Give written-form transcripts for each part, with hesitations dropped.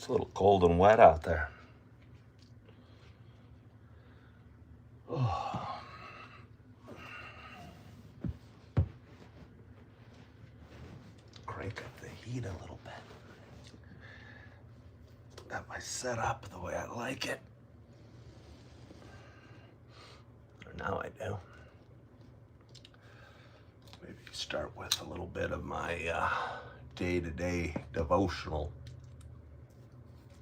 It's a little cold and wet out there. Oh. Crank up the heat a little bit. Got my setup the way I like it. Or now I do. Maybe start with a little bit of my day-to-day devotional.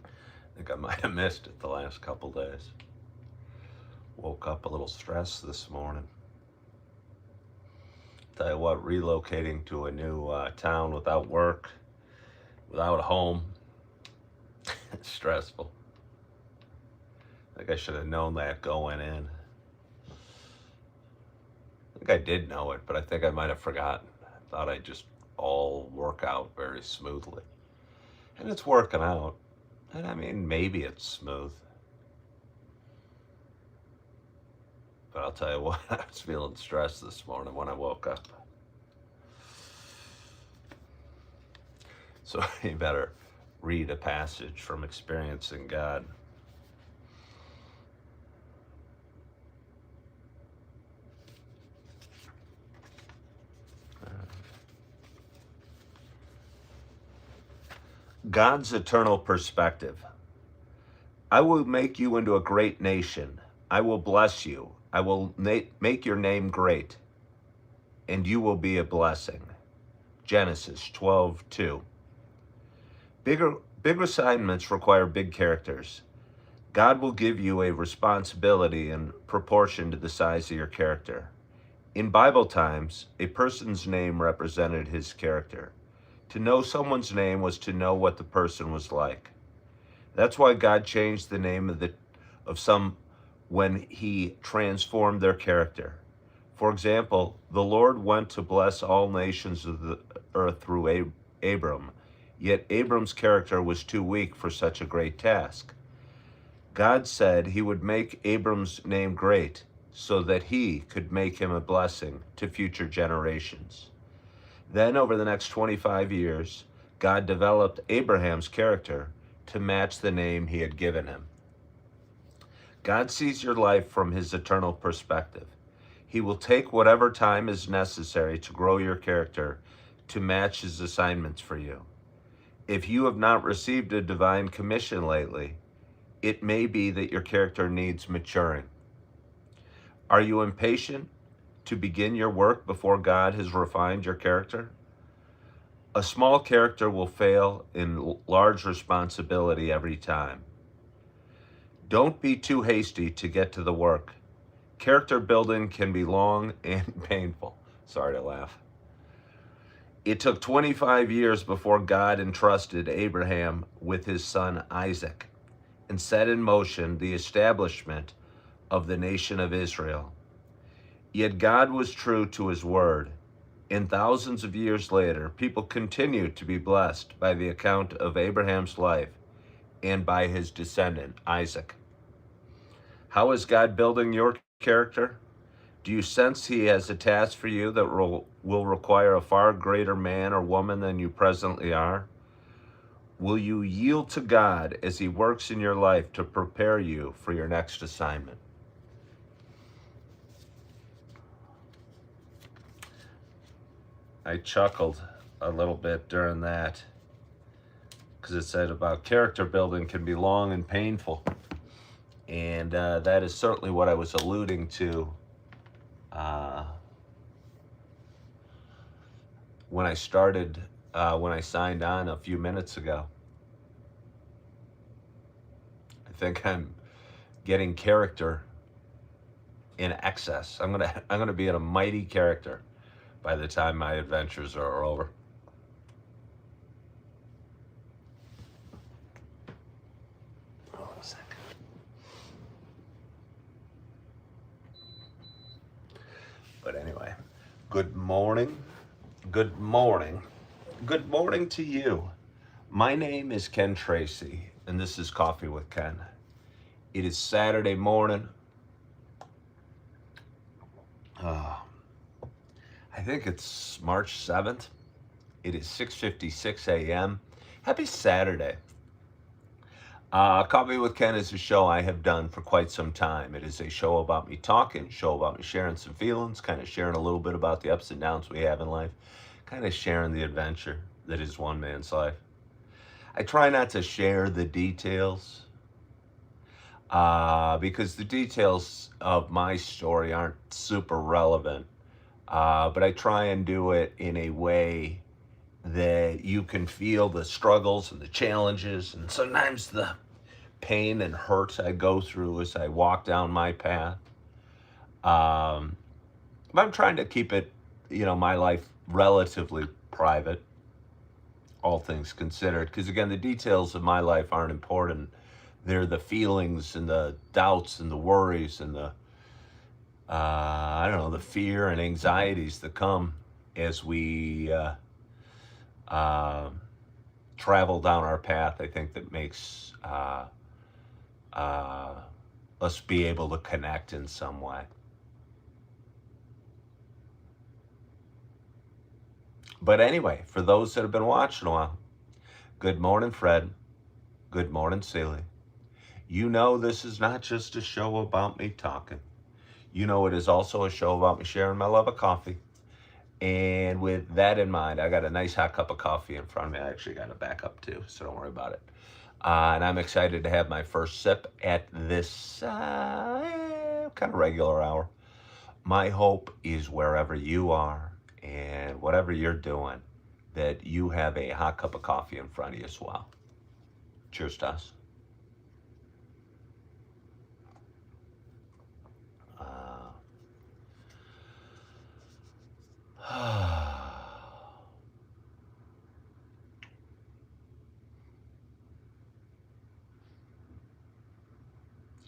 I think I might have missed it the last couple days. Woke up a little stressed this morning. Tell you what, relocating to a new town without work, without a home, it's stressful. I think I should have known that going in. I think I did know it, but I think I might have forgotten. I thought I'd just all work out very smoothly. And it's working out. And I mean, maybe it's smooth. But I'll tell you what, I was feeling stressed this morning when I woke up. So you better read a passage from Experiencing God. God's eternal perspective. I will make you into a great nation. I will bless you. I will make your name great, and you will be a blessing. Genesis 12:2. Big assignments require big characters. God will give you a responsibility in proportion to the size of your character. In Bible times, a person's name represented his character. To know someone's name was to know what the person was like. That's why God changed the name of some when he transformed their character. For example, the Lord went to bless all nations of the earth through Abram, yet Abram's character was too weak for such a great task. God said he would make Abram's name great so that he could make him a blessing to future generations. Then, over the next 25 years, God developed Abraham's character to match the name he had given him. God sees your life from his eternal perspective. He will take whatever time is necessary to grow your character to match his assignments for you. If you have not received a divine commission lately, it may be that your character needs maturing. Are you impatient to begin your work before God has refined your character? A small character will fail in large responsibility every time. Don't be too hasty to get to the work. Character building can be long and painful. Sorry to laugh. It took 25 years before God entrusted Abraham with his son Isaac and set in motion the establishment of the nation of Israel. Yet God was true to his word, and thousands of years later, people continue to be blessed by the account of Abraham's life and by his descendant, Isaac. How is God building your character? Do you sense he has a task for you that will require a far greater man or woman than you presently are? Will you yield to God as he works in your life to prepare you for your next assignment? I chuckled a little bit during that because it said about character building can be long and painful. And that is certainly what I was alluding to when I signed on a few minutes ago. I think I'm getting character in excess. I'm gonna be in a mighty character by the time my adventures are over. Hold on a second. But anyway, good morning. Good morning. Good morning to you. My name is Ken Tracy, and this is Coffee with Ken. It is Saturday morning. I think it's March 7th. It is 6:56 a.m. Happy Saturday. Coffee with Ken is a show I have done for quite some time. It is a show about me talking, show about me sharing some feelings, kind of sharing a little bit about the ups and downs we have in life, kind of sharing the adventure that is one man's life. I try not to share the details because the details of my story aren't super relevant, but I try and do it in a way that you can feel the struggles and the challenges and sometimes the pain and hurt I go through as I walk down my path. Um, but I'm trying to keep it, my life relatively private, all things considered. Because again, the details of my life aren't important. They're the feelings and the doubts and the worries and I don't know, the fear and anxieties that come as we uh, travel down our path. I think that makes uh, us be able to connect in some way. But anyway, for those that have been watching a while, good morning, Fred. Good morning, Celie. You know this is not just a show about me talking. You know it is also a show about me sharing my love of coffee. And with that in mind, I got a nice hot cup of coffee in front of me. I actually got it back up too, so don't worry about it. And I'm excited to have my first sip at this kind of regular hour. My hope is wherever you are and whatever you're doing, that you have a hot cup of coffee in front of you as well. Cheers to us.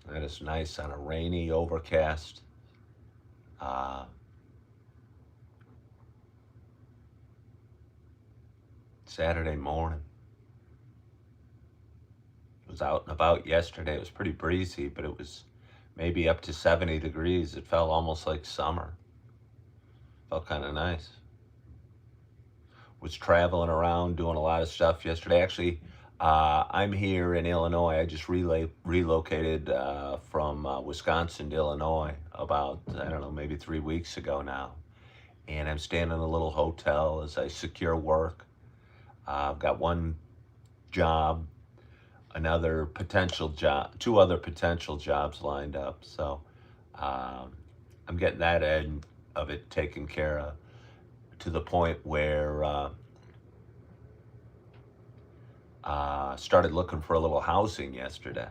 That is nice on a rainy, overcast uh, Saturday morning. I was out and about yesterday. It was pretty breezy, but it was maybe up to 70 degrees. It felt almost like summer. Felt kind of nice. Was traveling around doing a lot of stuff yesterday. Actually, I'm here in Illinois. I just relocated from Wisconsin to Illinois about, I don't know, maybe 3 weeks ago now. And I'm staying in a little hotel as I secure work. I've got one job, another potential job, two other potential jobs lined up. So I'm getting that end of it taken care of to the point where started looking for a little housing yesterday.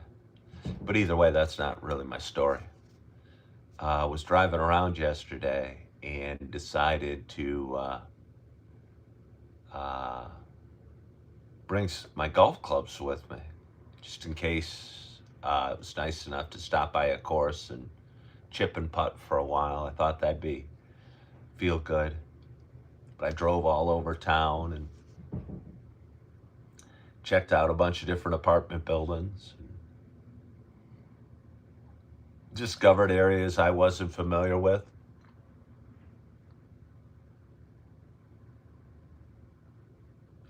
But either way, that's not really my story. I was driving around yesterday and decided to bring my golf clubs with me, just in case it was nice enough to stop by a course and chip and putt for a while. I thought that'd feel good. But I drove all over town and checked out a bunch of different apartment buildings, and discovered areas I wasn't familiar with.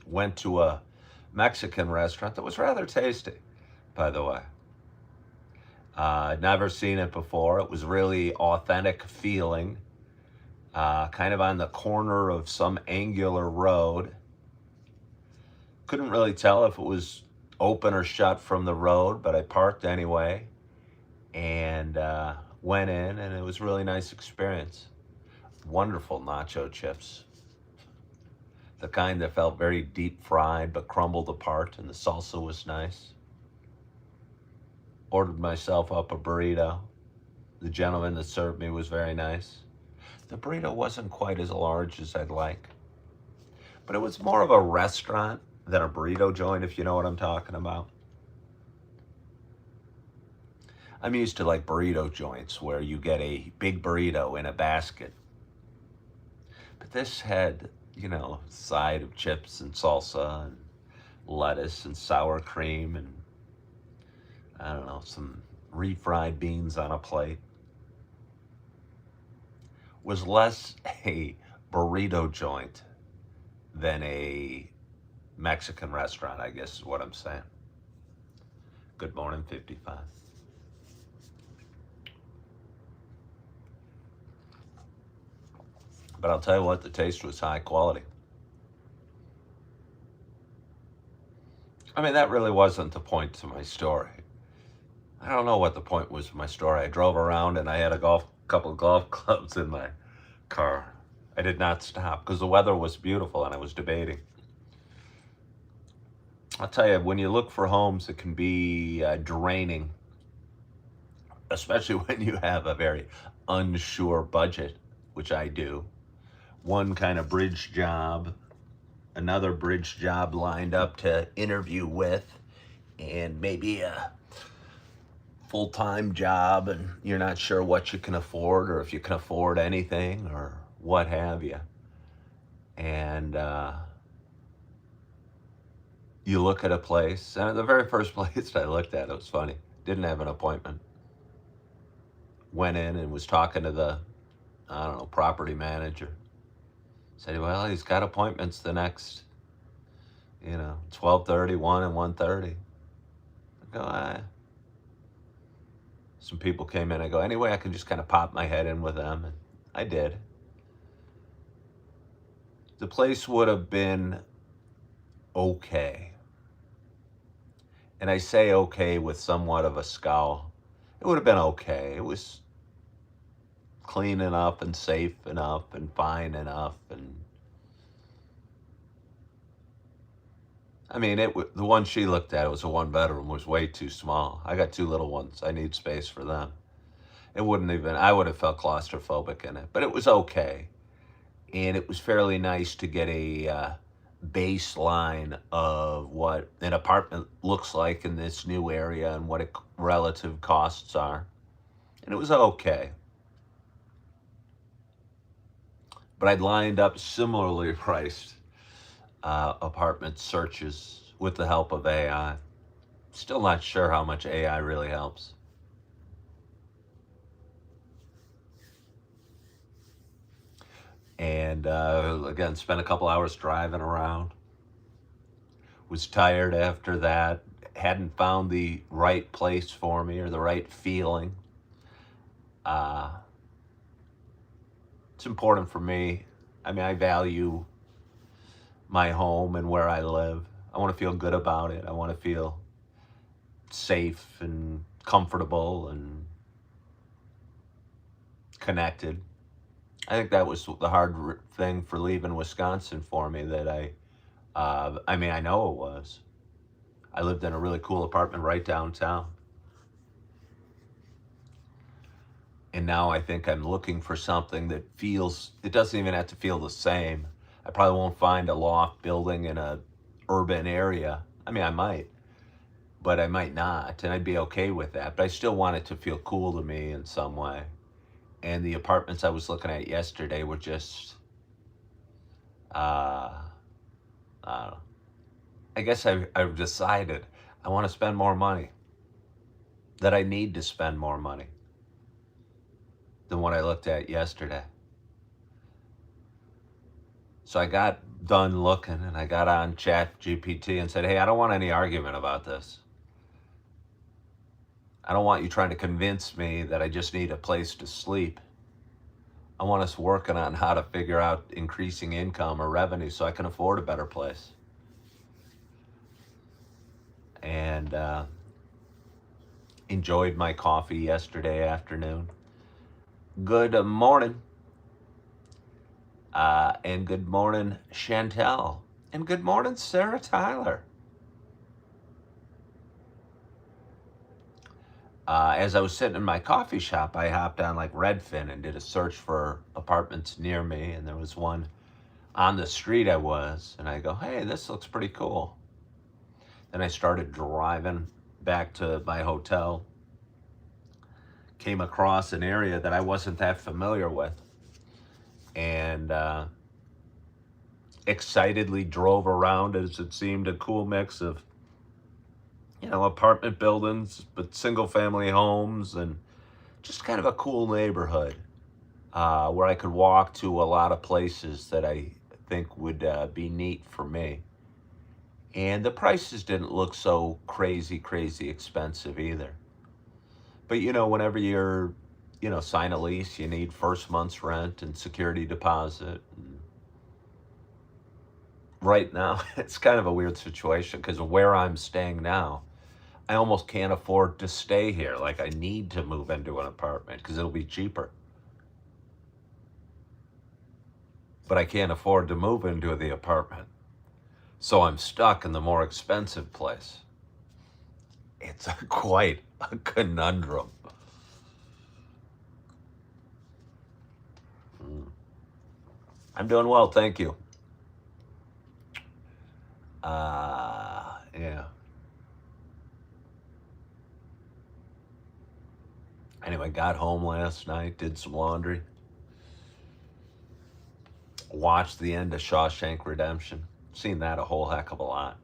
Went to a Mexican restaurant that was rather tasty, by the way. I'd never seen it before. It was really authentic feeling, kind of on the corner of some angular road. Couldn't really tell if it was open or shut from the road, but I parked anyway and went in, and it was a really nice experience. Wonderful nacho chips, the kind that felt very deep fried but crumbled apart, and the salsa was nice. Ordered myself up a burrito. The gentleman that served me was very nice. The burrito wasn't quite as large as I'd like, but it was more of a restaurant than a burrito joint, if you know what I'm talking about. I'm used to like burrito joints where you get a big burrito in a basket. But this had, side of chips and salsa and lettuce and sour cream and, I don't know, some refried beans on a plate. Was less a burrito joint than a Mexican restaurant, I guess is what I'm saying. Good morning, 55. But I'll tell you what, the taste was high quality. I mean, that really wasn't the point to my story. I don't know what the point was of my story. I drove around and I had couple of golf clubs in my car. I did not stop because the weather was beautiful and I was debating. I'll tell you, when you look for homes, it can be draining, especially when you have a very unsure budget, which I do. One kind of bridge job, another bridge job lined up to interview with, and maybe a full-time job, and you're not sure what you can afford or if you can afford anything or what have you. And you look at a place, and the very first place I looked at, it was funny, didn't have an appointment. Went in and was talking to the, I don't know, property manager. Said, well, he's got appointments the next, 12:30, 1 and 1:30. I go, Some people came in. I go, anyway, I can just kind of pop my head in with them. And I did. The place would have been okay. And I say okay with somewhat of a scowl. It would have been okay. It was clean enough and safe enough and fine enough. And I mean, the one she looked at, it was a 1-bedroom, was way too small. I got 2 little ones. I need space for them. I would have felt claustrophobic in it, but it was okay. And it was fairly nice to get a baseline of what an apartment looks like in this new area and what relative costs are. And it was okay. But I'd lined up similarly priced apartment searches with the help of AI. Still not sure how much AI really helps. And again, spent a couple hours driving around. Was tired after that. Hadn't found the right place for me or the right feeling. It's important for me. I mean, I value my home and where I live. I want to feel good about it. I want to feel safe and comfortable and connected. I think that was the hard thing for leaving Wisconsin for me, that I know it was. I lived in a really cool apartment right downtown. And now I think I'm looking for something that it doesn't even have to feel the same. I probably won't find a loft building in a urban area. I mean, I might, but I might not, and I'd be okay with that. But I still want it to feel cool to me in some way. And the apartments I was looking at yesterday were just, I don't know. I guess I've decided I want to spend more money, that I need to spend more money than what I looked at yesterday. So I got done looking and I got on ChatGPT and said, hey, I don't want any argument about this. I don't want you trying to convince me that I just need a place to sleep. I want us working on how to figure out increasing income or revenue so I can afford a better place. And enjoyed my coffee yesterday afternoon. Good morning. And good morning, Chantel. And good morning, Sarah Tyler. As I was sitting in my coffee shop, I hopped on like Redfin and did a search for apartments near me. And there was one on the street I was. And I go, hey, this looks pretty cool. Then I started driving back to my hotel. Came across an area that I wasn't that familiar with. And excitedly drove around, as it seemed a cool mix of, apartment buildings, but single family homes, and just kind of a cool neighborhood where I could walk to a lot of places that I think would be neat for me. And the prices didn't look so crazy, crazy expensive either. But whenever you're, sign a lease, you need first month's rent and security deposit. And right now, it's kind of a weird situation because where I'm staying now, I almost can't afford to stay here. Like, I need to move into an apartment because it'll be cheaper. But I can't afford to move into the apartment. So I'm stuck in the more expensive place. It's quite a conundrum. I'm doing well, thank you. Yeah. Anyway, got home last night, did some laundry, watched the end of Shawshank Redemption. Seen that a whole heck of a lot.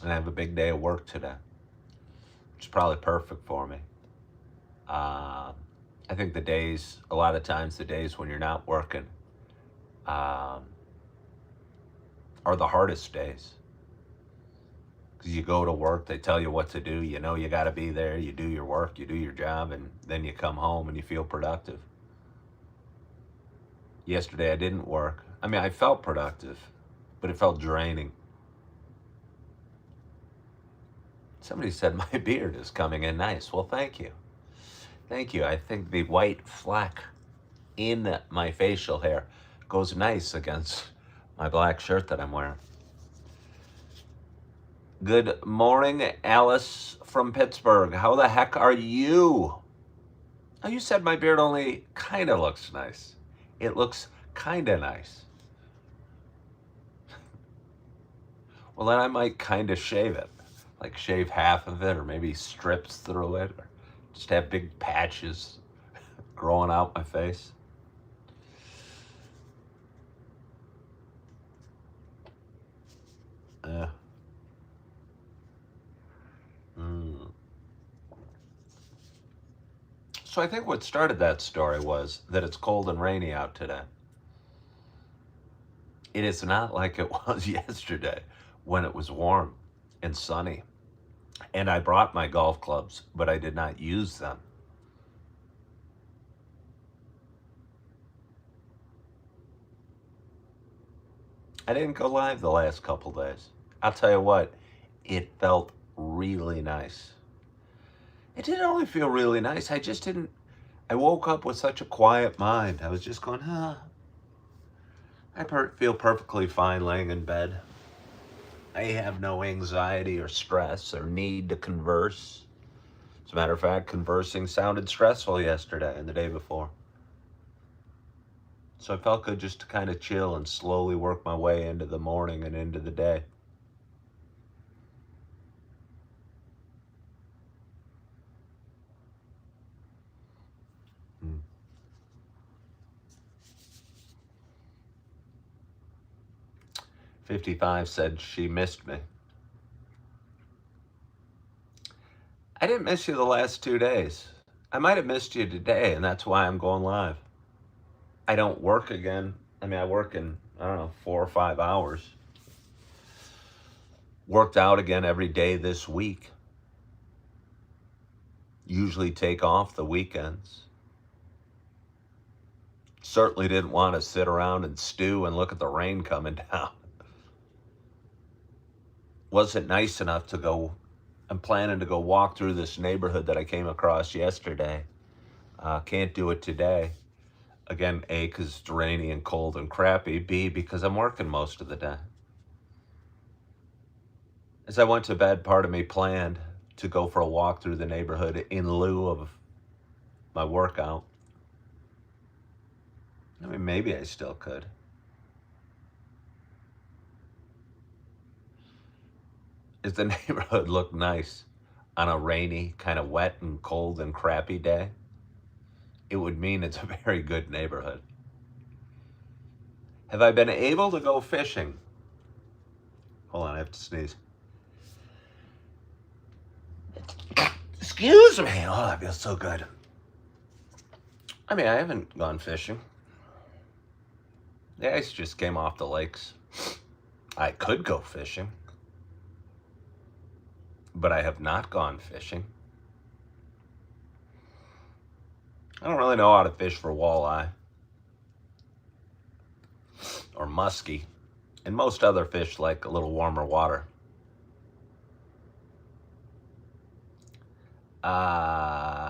And I have a big day of work today, which is probably perfect for me. I think a lot of times the days when you're not working um, are the hardest days. Because you go to work, they tell you what to do, you got to be there, you do your work, you do your job, and then you come home and you feel productive. Yesterday I didn't work. I mean, I felt productive, but it felt draining. Somebody said my beard is coming in nice. Well, thank you. Thank you. I think the white fleck in my facial hair goes nice against my black shirt that I'm wearing. Good morning, Alice from Pittsburgh. How the heck are you? Oh, you said my beard only kind of looks nice. It looks kind of nice. Well, then I might kind of shave it. Like shave half of it or maybe strips through it. Or just have big patches growing out my face. So I think what started that story was that it's cold and rainy out today. It is not like it was yesterday when it was warm and sunny. And I brought my golf clubs, but I did not use them. I didn't go live the last couple days. I'll tell you what, it felt really nice. It didn't only feel really nice. I woke up with such a quiet mind. I was just going, I feel perfectly fine laying in bed. I have no anxiety or stress or need to converse. As a matter of fact, conversing sounded stressful yesterday and the day before. So I felt good just to kind of chill and slowly work my way into the morning and into the day. Mm. 55 said she missed me. I didn't miss you the last 2 days. I might have missed you today, and that's why I'm going live. I don't work again. I mean, I work in, 4 or 5 hours. Worked out again every day this week. Usually take off the weekends. Certainly didn't want to sit around and stew and look at the rain coming down. Wasn't nice enough to go. I'm planning to go walk through this neighborhood that I came across yesterday. Can't do it today. Again, A, because it's rainy and cold and crappy. B, because I'm working most of the day. As I went to bed, part of me planned to go for a walk through the neighborhood in lieu of my workout. I mean, maybe I still could. Does the neighborhood look nice on a rainy, kind of wet and cold and crappy day? It would mean it's a very good neighborhood. Have I been able to go fishing? Hold on, I have to sneeze. Excuse me. Oh, that feels so good. I mean, I haven't gone fishing. The ice just came off the lakes. I could go fishing, but I have not gone fishing. I don't really know how to fish for walleye or muskie, and most other fish like a little warmer water.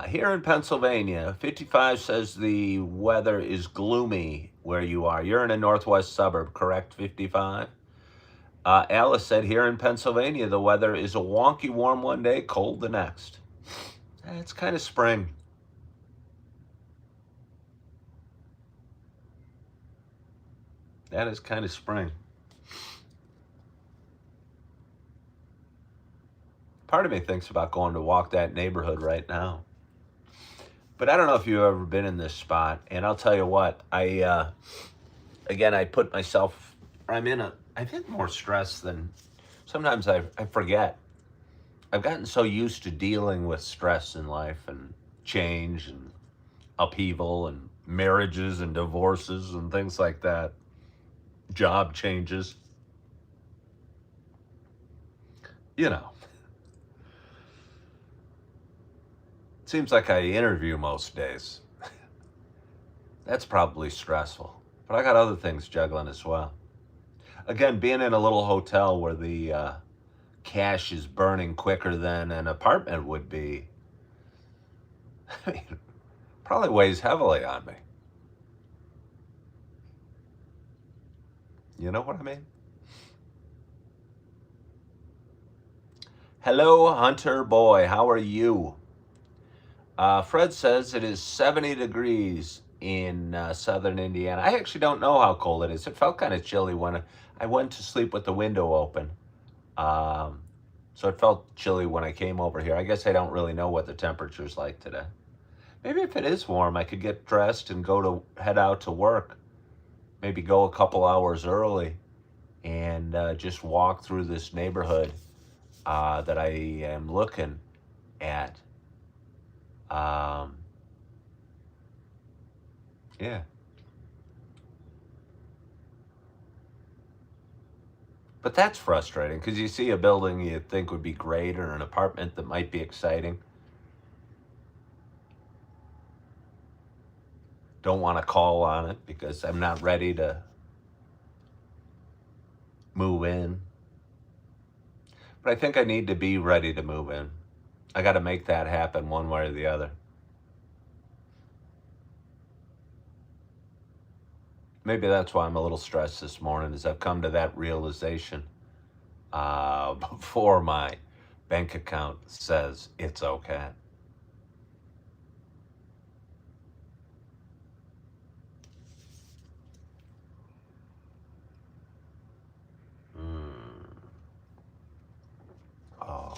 Here in Pennsylvania, 55 says the weather is gloomy where you are. You're in a northwest suburb, correct, 55? Alice said here in Pennsylvania, the weather is a wonky warm one day, cold the next. It's kind of spring. That is kind of spring. Part of me thinks about going to walk that neighborhood right now. But I don't know if you've ever been in this spot. And I'll tell you what, I put myself, I think more stress than, sometimes I forget. I've gotten so used to dealing with stress in life and change and upheaval and marriages and divorces and things like that, job changes. You know, it seems like I interview most days. That's probably stressful. But I got other things juggling as well. Again, being in a little hotel where the cash is burning quicker than an apartment would be, I mean, probably weighs heavily on me. You know what I mean? Hello, Hunter Boy. How are you? Fred says it is 70 degrees in southern Indiana. I actually don't know how cold it is. It felt kind of chilly when I went to sleep with the window open. So it felt chilly when I came over here. I guess I don't really know what the temperature's like today. Maybe if it is warm, I could get dressed and head out to work. Maybe go a couple hours early and just walk through this neighborhood that I am looking at. Yeah. But that's frustrating because you see a building you think would be great or an apartment that might be exciting. Don't want to call on it because I'm not ready to move in. But I think I need to be ready to move in. I got to make that happen one way or the other. Maybe that's why I'm a little stressed this morning, is I've come to that realization before my bank account says it's okay. Oh.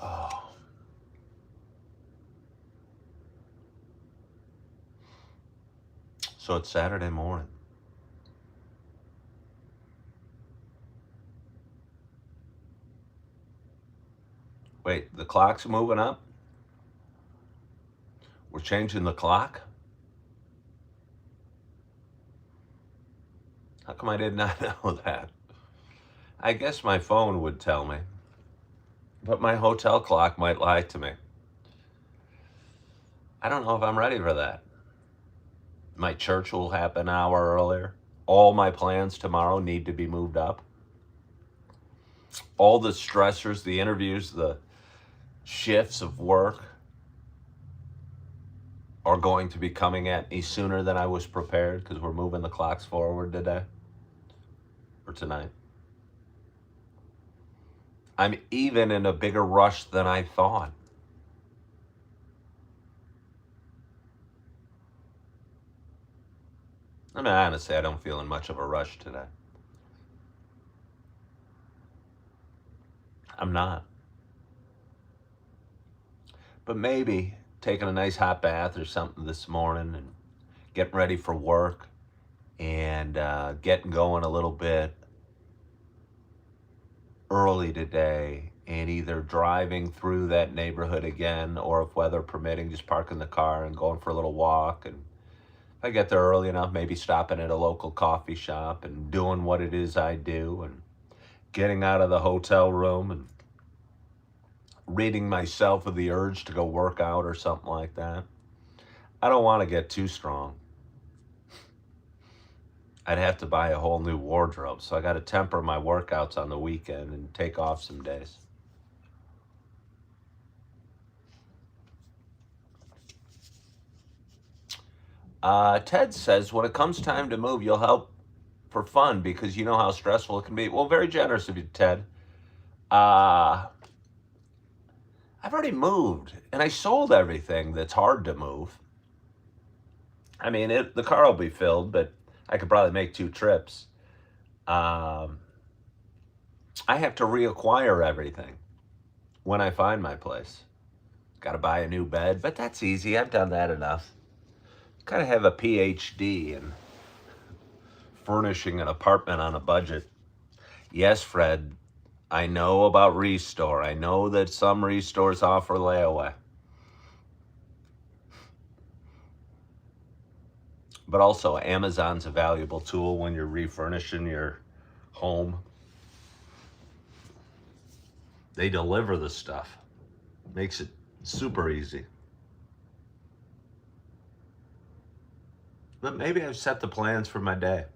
Oh. So it's Saturday morning. Wait, the clock's moving up? We're changing the clock? How come I did not know that? I guess my phone would tell me, but my hotel clock might lie to me. I don't know if I'm ready for that. My church will happen an hour earlier. All my plans tomorrow need to be moved up. All the stressors, the interviews, the shifts of work are going to be coming at me sooner than I was prepared because we're moving the clocks forward today or tonight. I'm even in a bigger rush than I thought. I mean, honestly, I don't feel in much of a rush today. I'm not. but maybe taking a nice hot bath or something this morning and getting ready for work and getting going a little bit early today and either driving through that neighborhood again or if weather permitting, just parking the car and going for a little walk. And if I get there early enough, maybe stopping at a local coffee shop and doing what it is I do and getting out of the hotel room and ridding myself of the urge to go work out or something like that. I don't want to get too strong. I'd have to buy a whole new wardrobe, so I got to temper my workouts on the weekend and take off some days. Ted says, when it comes time to move, you'll help for fun because you know how stressful it can be. Well, very generous of you, Ted. I've already moved, and I sold everything that's hard to move. I mean, the car will be filled, but I could probably make 2 trips. I have to reacquire everything when I find my place. Got to buy a new bed, but that's easy. I've done that enough. Kind of have a PhD in furnishing an apartment on a budget. Yes, Fred, I know about Restore. I know that some Restores offer layaway. But also, Amazon's a valuable tool when you're refurnishing your home. They deliver the stuff. Makes it super easy. But maybe I've set the plans for my day.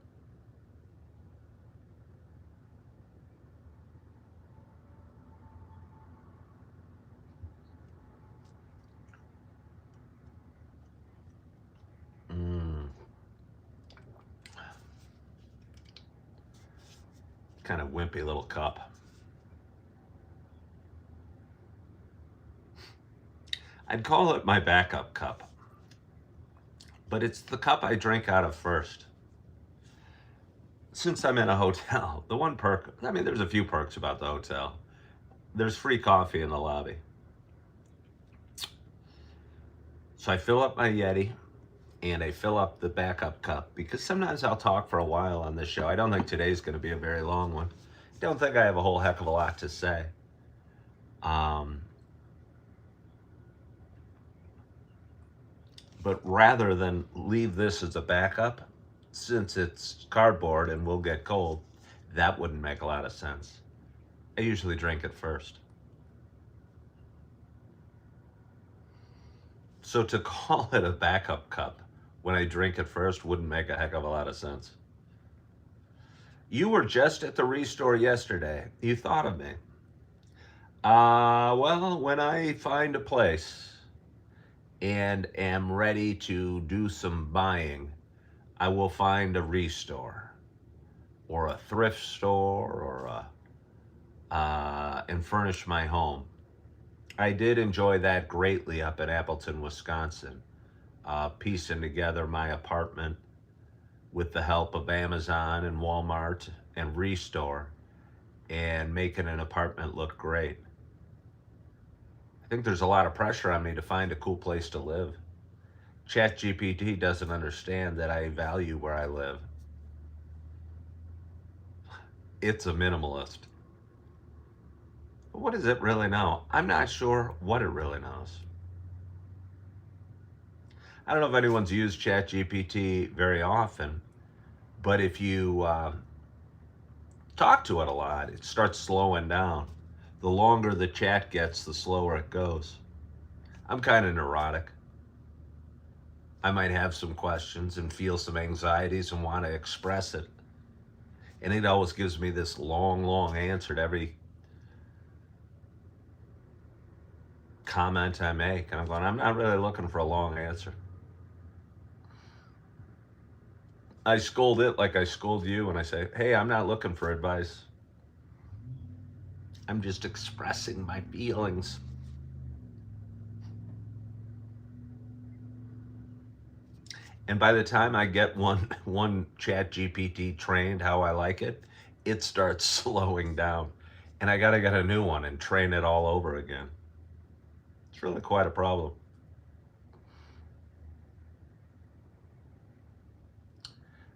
Kind of wimpy little cup. I'd call it my backup cup, but it's the cup I drink out of first. Since I'm in a hotel, the one perk, I mean, there's a few perks about the hotel. There's free coffee in the lobby. So I fill up my Yeti and I fill up the backup cup because sometimes I'll talk for a while on this show. I don't think today's going to be a very long one. I don't think I have a whole heck of a lot to say. But rather than leave this as a backup, since it's cardboard and will get cold, that wouldn't make a lot of sense. I usually drink it first. So to call it a backup cup when I drink it first wouldn't make a heck of a lot of sense. You were just at the Restore yesterday. You thought of me. Well, when I find a place and am ready to do some buying, I will find a Restore or a thrift store or and furnish my home. I did enjoy that greatly up in Appleton, Wisconsin, piecing together my apartment with the help of Amazon and Walmart and Restore and making an apartment look great. I think there's a lot of pressure on me to find a cool place to live. ChatGPT doesn't understand that I value where I live. It's a minimalist. But what does it really know? I'm not sure what it really knows. I don't know if anyone's used ChatGPT very often, but if you talk to it a lot, it starts slowing down. The longer the chat gets, the slower it goes. I'm kind of neurotic. I might have some questions and feel some anxieties and want to express it. And it always gives me this long answer to every comment I make. And I'm going, I'm not really looking for a long answer. I scold it like I scold you and I say, hey, I'm not looking for advice. I'm just expressing my feelings. And by the time I get one ChatGPT trained how I like it, it starts slowing down. And I got to get a new one and train it all over again. It's really quite a problem.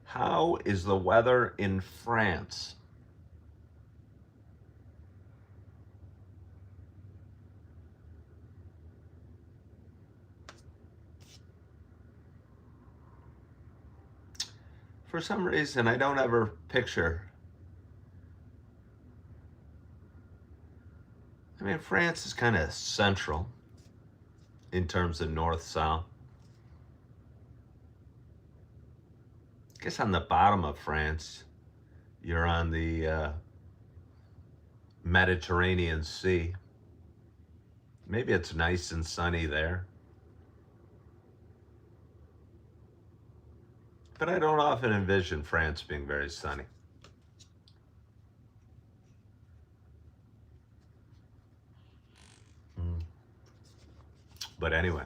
How is the weather in France? For some reason, I don't ever picture. I mean, France is kind of central in terms of north-south. I guess on the bottom of France, you're on the Mediterranean Sea. Maybe it's nice and sunny there. But I don't often envision France being very sunny. But anyway,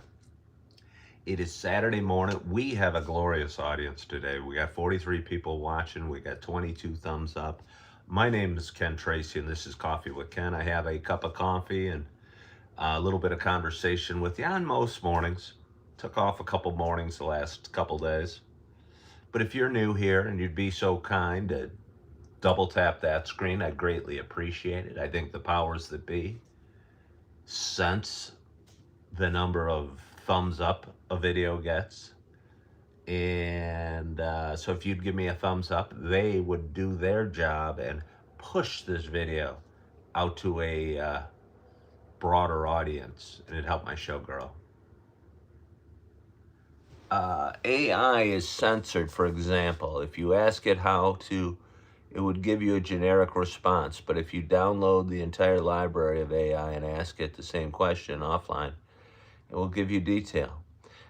it is Saturday morning. We have a glorious audience today. We got 43 people watching. We got 22 thumbs up. My name is Ken Tracy, and this is Coffee with Ken. I have a cup of coffee and a little bit of conversation with you on most mornings. Took off a couple mornings the last couple days. But if you're new here and you'd be so kind to double tap that screen, I'd greatly appreciate it. I think the powers that be sense the number of thumbs up a video gets. And so if you'd give me a thumbs up, they would do their job and push this video out to a broader audience, and it'd help my show grow. AI is censored, for example. If you ask it how to, it would give you a generic response. But if you download the entire library of AI and ask it the same question offline, it will give you detail.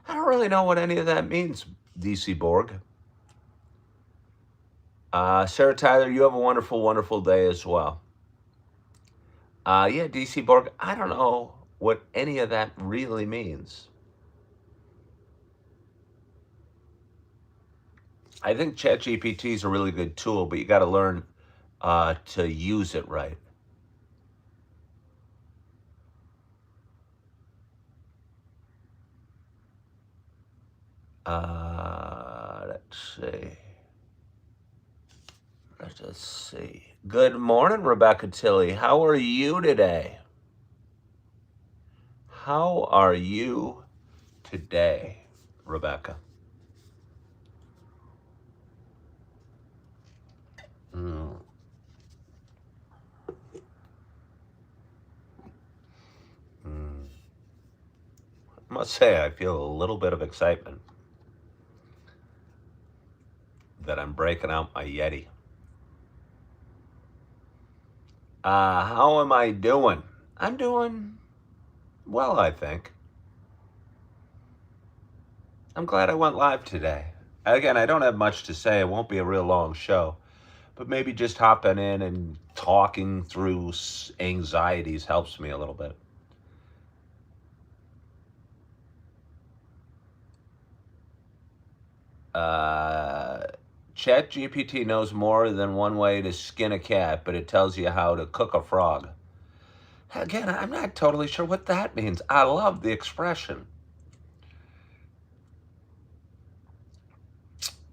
I don't really know what any of that means, DC Borg. Sarah Tyler, you have a wonderful, wonderful day as well. Yeah, DC Borg, I don't know what any of that really means. I think ChatGPT is a really good tool, but you got to learn to use it right. Let's see. Let's just see. Good morning, Rebecca Tilley. How are you today? How are you today, Rebecca? I must say, I feel a little bit of excitement that I'm breaking out my Yeti. How am I doing? I'm doing well, I think. I'm glad I went live today. Again, I don't have much to say. It won't be a real long show, but maybe just hopping in and talking through anxieties helps me a little bit. ChatGPT knows more than one way to skin a cat, but it tells you how to cook a frog. Again, I'm not totally sure what that means. I love the expression.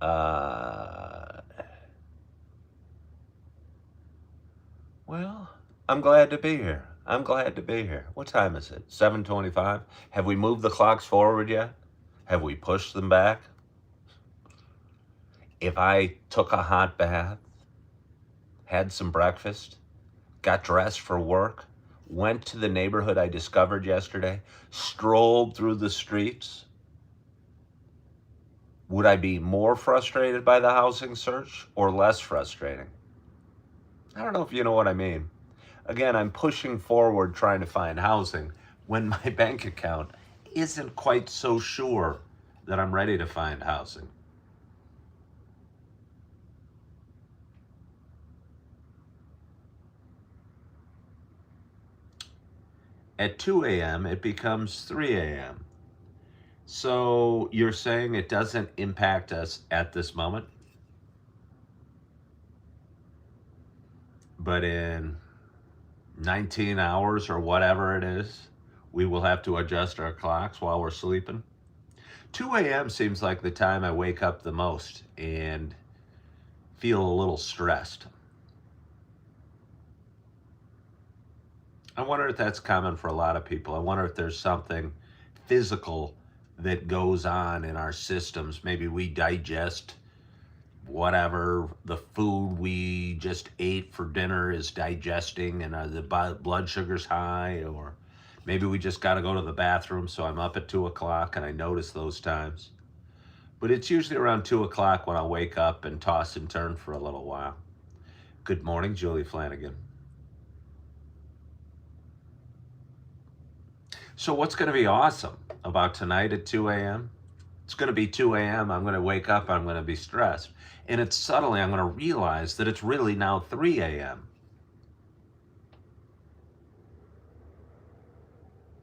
Well, I'm glad to be here. I'm glad to be here. What time is it? 7:25? Have we moved the clocks forward yet? Have we pushed them back? If I took a hot bath, had some breakfast, got dressed for work, went to the neighborhood I discovered yesterday, strolled through the streets, would I be more frustrated by the housing search or less frustrating? I don't know if you know what I mean. Again, I'm pushing forward trying to find housing when my bank account isn't quite so sure that I'm ready to find housing. At 2 a.m., it becomes 3 a.m. So you're saying it doesn't impact us at this moment? But in 19 hours or whatever it is, we will have to adjust our clocks while we're sleeping. 2 a.m. seems like the time I wake up the most and feel a little stressed. I wonder if that's common for a lot of people. I wonder if there's something physical that goes on in our systems. Maybe we digest whatever the food we just ate for dinner is digesting, and the blood sugar's high, or maybe we just got to go to the bathroom, so I'm up at 2 o'clock and I notice those times. But it's usually around 2 o'clock when I'll wake up and toss and turn for a little while. Good morning, Julie Flanagan. So what's going to be awesome about tonight at 2 a.m.? It's going to be 2 a.m. I'm going to wake up, I'm going to be stressed. And it's suddenly, I'm going to realize that it's really now 3 a.m.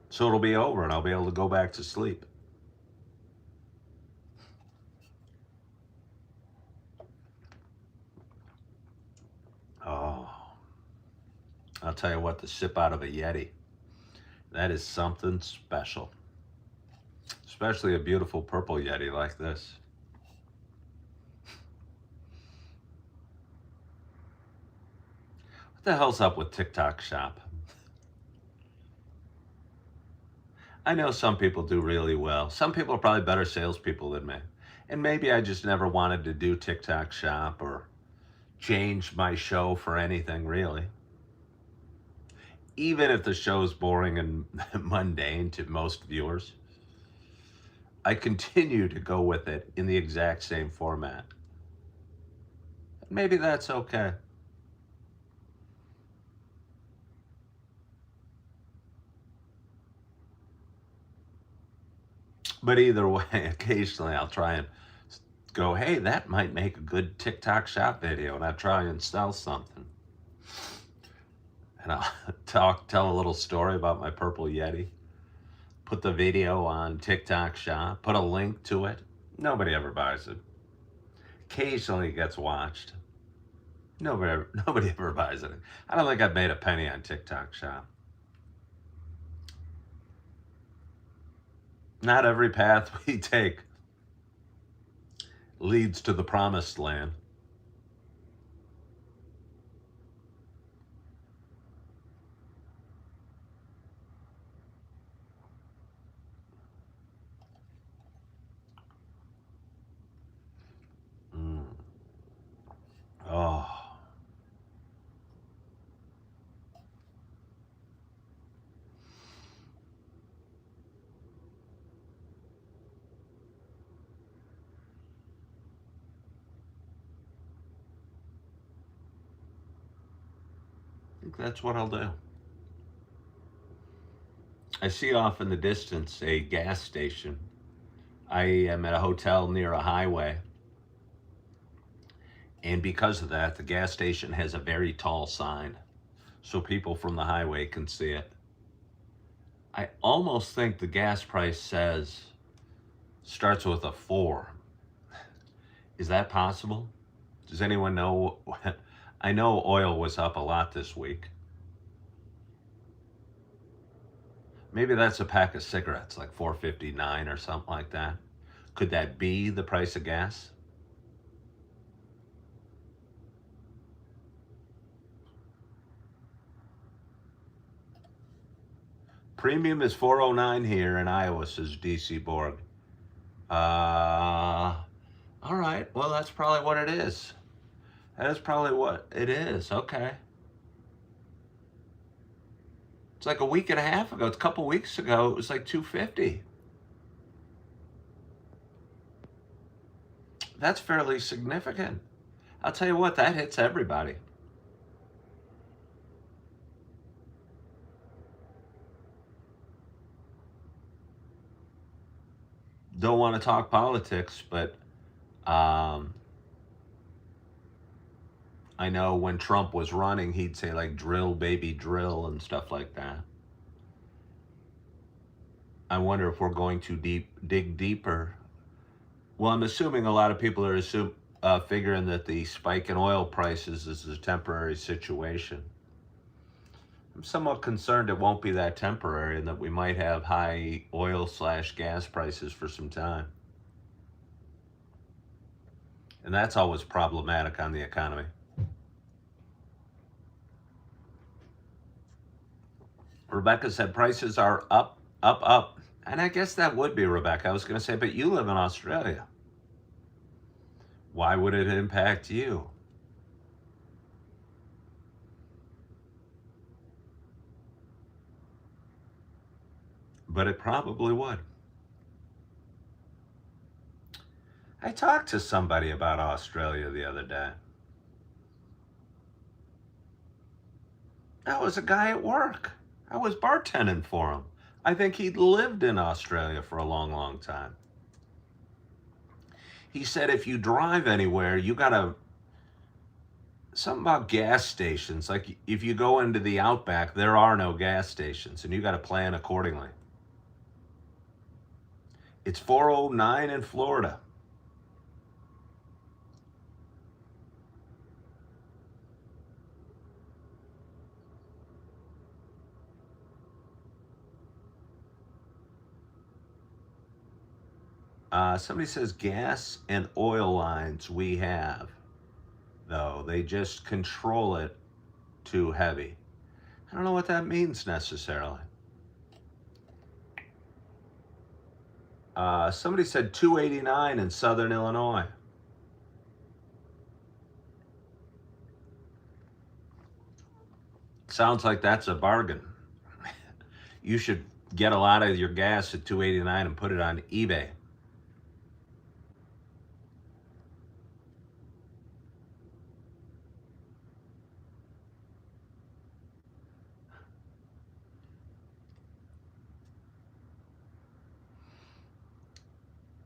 So it'll be over and I'll be able to go back to sleep. Oh, I'll tell you what, the sip out of a Yeti, that is something special. Especially a beautiful purple Yeti like this. What the hell's up with TikTok Shop? I know some people do really well. Some people are probably better salespeople than me. And maybe I just never wanted to do TikTok Shop or change my show for anything, really. Even if the show's boring and mundane to most viewers, I continue to go with it in the exact same format. Maybe that's okay. But either way, occasionally I'll try and go, hey, that might make a good TikTok Shop video, and I try and sell something. And I'll tell a little story about my purple Yeti, put the video on TikTok Shop, put a link to it. Nobody ever buys it. Occasionally it gets watched. Nobody ever buys it. I don't think I've made a penny on TikTok Shop. Not every path we take leads to the promised land. Oh. I think that's what I'll do. I see off in the distance a gas station. I am at a hotel near a highway. And because of that, the gas station has a very tall sign, so people from the highway can see it. I almost think the gas price starts with a 4. Is that possible? Does anyone know? I know oil was up a lot this week. Maybe that's a pack of cigarettes, like $4.59 or something like that. Could that be the price of gas? Premium is $4.09 here in Iowa, says DC Borg. All right. Well, that's probably what it is. That is probably what it is. Okay. It's like a week and a half ago. It's a couple weeks ago. It was like $2.50. That's fairly significant. I'll tell you what, that hits everybody. Don't want to talk politics, but I know when Trump was running, he'd say like drill, baby, drill, and stuff like that. I wonder if we're going to dig deeper. Well, I'm assuming a lot of people are figuring that the spike in oil prices is a temporary situation. I'm somewhat concerned it won't be that temporary and that we might have high oil/gas prices for some time. And that's always problematic on the economy. Rebecca said prices are up, up, up. And I guess that would be Rebecca. I was going to say, but you live in Australia. Why would it impact you? But it probably would. I talked to somebody about Australia the other day. That was a guy at work. I was bartending for him. I think he'd lived in Australia for a long, long time. He said if you drive anywhere, you gotta, something about gas stations. Like if you go into the outback, there are no gas stations and you gotta plan accordingly. It's 4:09 in Florida. Somebody says gas and oil lines we have, though. They just control it too heavy. I don't know what that means necessarily. Somebody said 289 in Southern Illinois. Sounds like that's a bargain. You should get a lot of your gas at 289 and put it on eBay.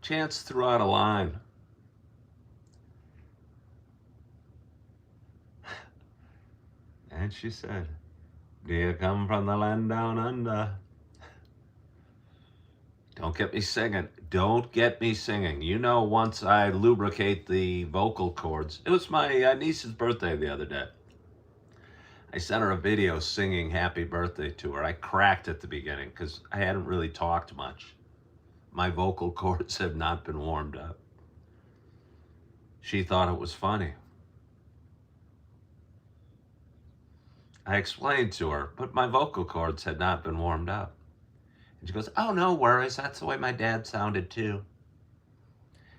Chance threw out a line. And she said, "Do you come from the land down under?" Don't get me singing. Don't get me singing. You know, once I lubricate the vocal cords, it was my niece's birthday the other day. I sent her a video singing happy birthday to her. I cracked at the beginning because I hadn't really talked much. My vocal cords have not been warmed up. She thought it was funny. I explained to her, but my vocal cords had not been warmed up. And she goes, "Oh, no worries. That's the way my dad sounded too."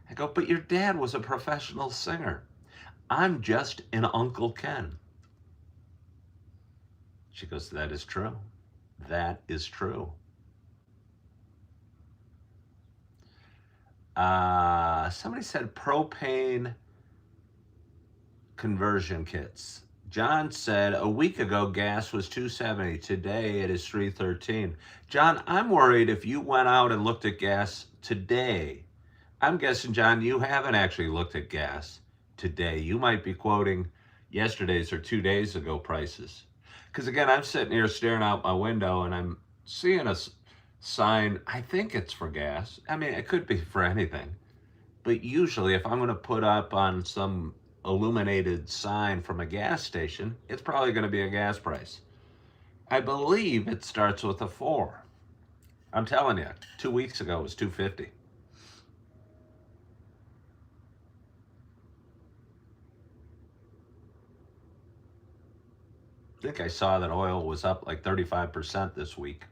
I go, "But your dad was a professional singer. I'm just an Uncle Ken." She goes, "That is true. That is true." Somebody said propane conversion kits. John said a week ago gas was $2.70. Today it is $3.13. John, I'm worried if you went out and looked at gas today. I'm guessing, John, you haven't actually looked at gas today. You might be quoting yesterday's or 2 days ago prices. Because again, I'm sitting here staring out my window and I'm seeing a sign. I think it's for gas. I mean, it could be for anything. But usually if I'm going to put up on some illuminated sign from a gas station, it's probably going to be a gas price. I believe it starts with a 4. I'm telling you, 2 weeks ago it was $2.50. I think I saw that oil was up like 35% this week.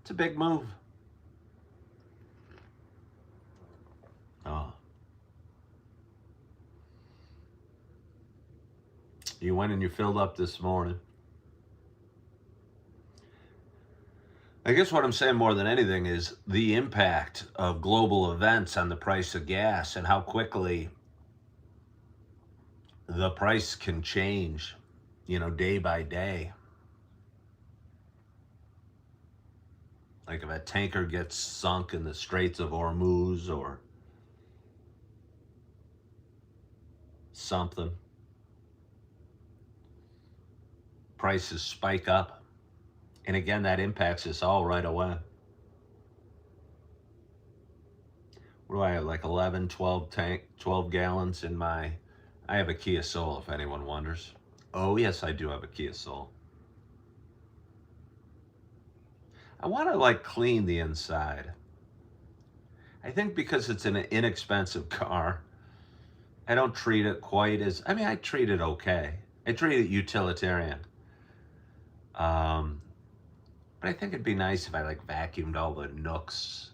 It's a big move. Oh. You went and you filled up this morning. I guess what I'm saying more than anything is the impact of global events on the price of gas and how quickly the price can change, day by day. Like if a tanker gets sunk in the Straits of Hormuz or something, prices spike up. And again, that impacts us all right away. What do I have, like 11, 12 gallons in my, I have a Kia Soul if anyone wonders. Oh yes, I do have a Kia Soul. I want to like clean the inside. I think because it's an inexpensive car, I don't treat it quite as, I mean, I treat it okay. I treat it utilitarian. Um, but I think it'd be nice if I like vacuumed all the nooks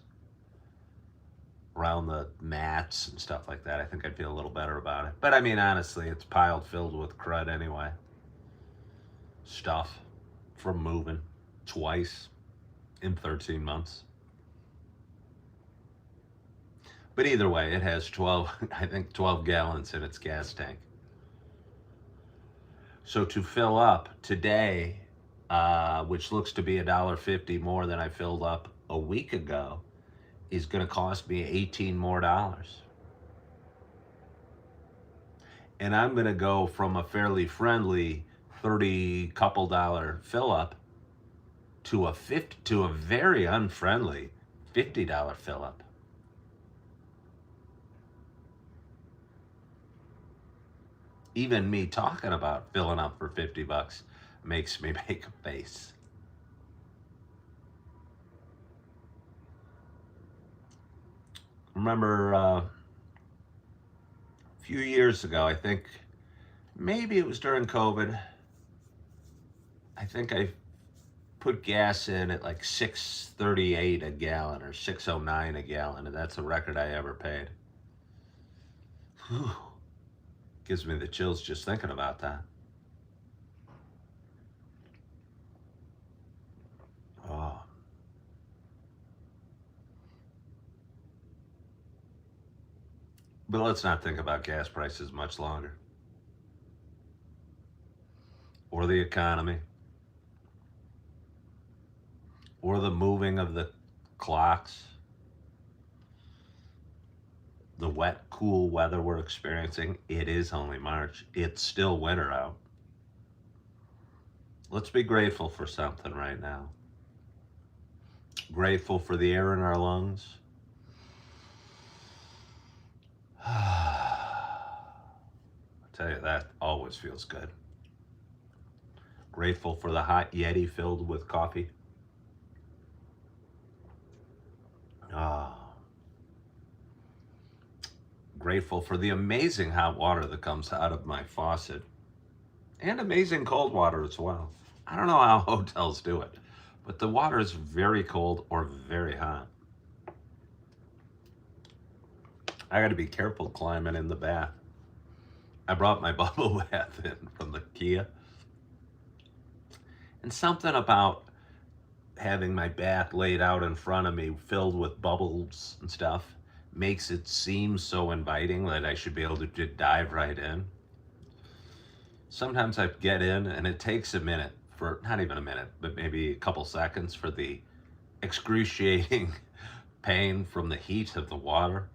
around the mats and stuff like that. I think I'd feel a little better about it. But I mean, honestly, it's piled filled with crud anyway. Stuff from moving twice in 13 months. But either way, it has 12, I think 12 gallons in its gas tank. So to fill up today, which looks to be $1.50 more than I filled up a week ago, is going to cost me $18 more. And I'm going to go from a fairly friendly 30 couple dollar fill up to a very unfriendly $50 fill up. Even me talking about filling up for $50 makes me make a face. Remember a few years ago, I think maybe it was during COVID, I think I put gas in at like $6.38 a gallon or $6.09 a gallon, and that's a record I ever paid. Whew. Gives me the chills just thinking about that. Oh. But let's not think about gas prices much longer. Or the economy. Or the moving of the clocks. The wet, cool weather we're experiencing. It is only March. It's still winter out. Let's be grateful for something right now. Grateful for the air in our lungs. I tell you, that always feels good. Grateful for the hot Yeti filled with coffee. Grateful for the amazing hot water that comes out of my faucet. And amazing cold water as well. I don't know how hotels do it, but the water is very cold or very hot. I got to be careful climbing in the bath. I brought my bubble bath in from the Kia. And something about having my bath laid out in front of me, filled with bubbles and stuff, makes it seem so inviting that I should be able to just dive right in. Sometimes I get in and it takes a minute, for not even a minute, but maybe a couple seconds, for the excruciating pain from the heat of the water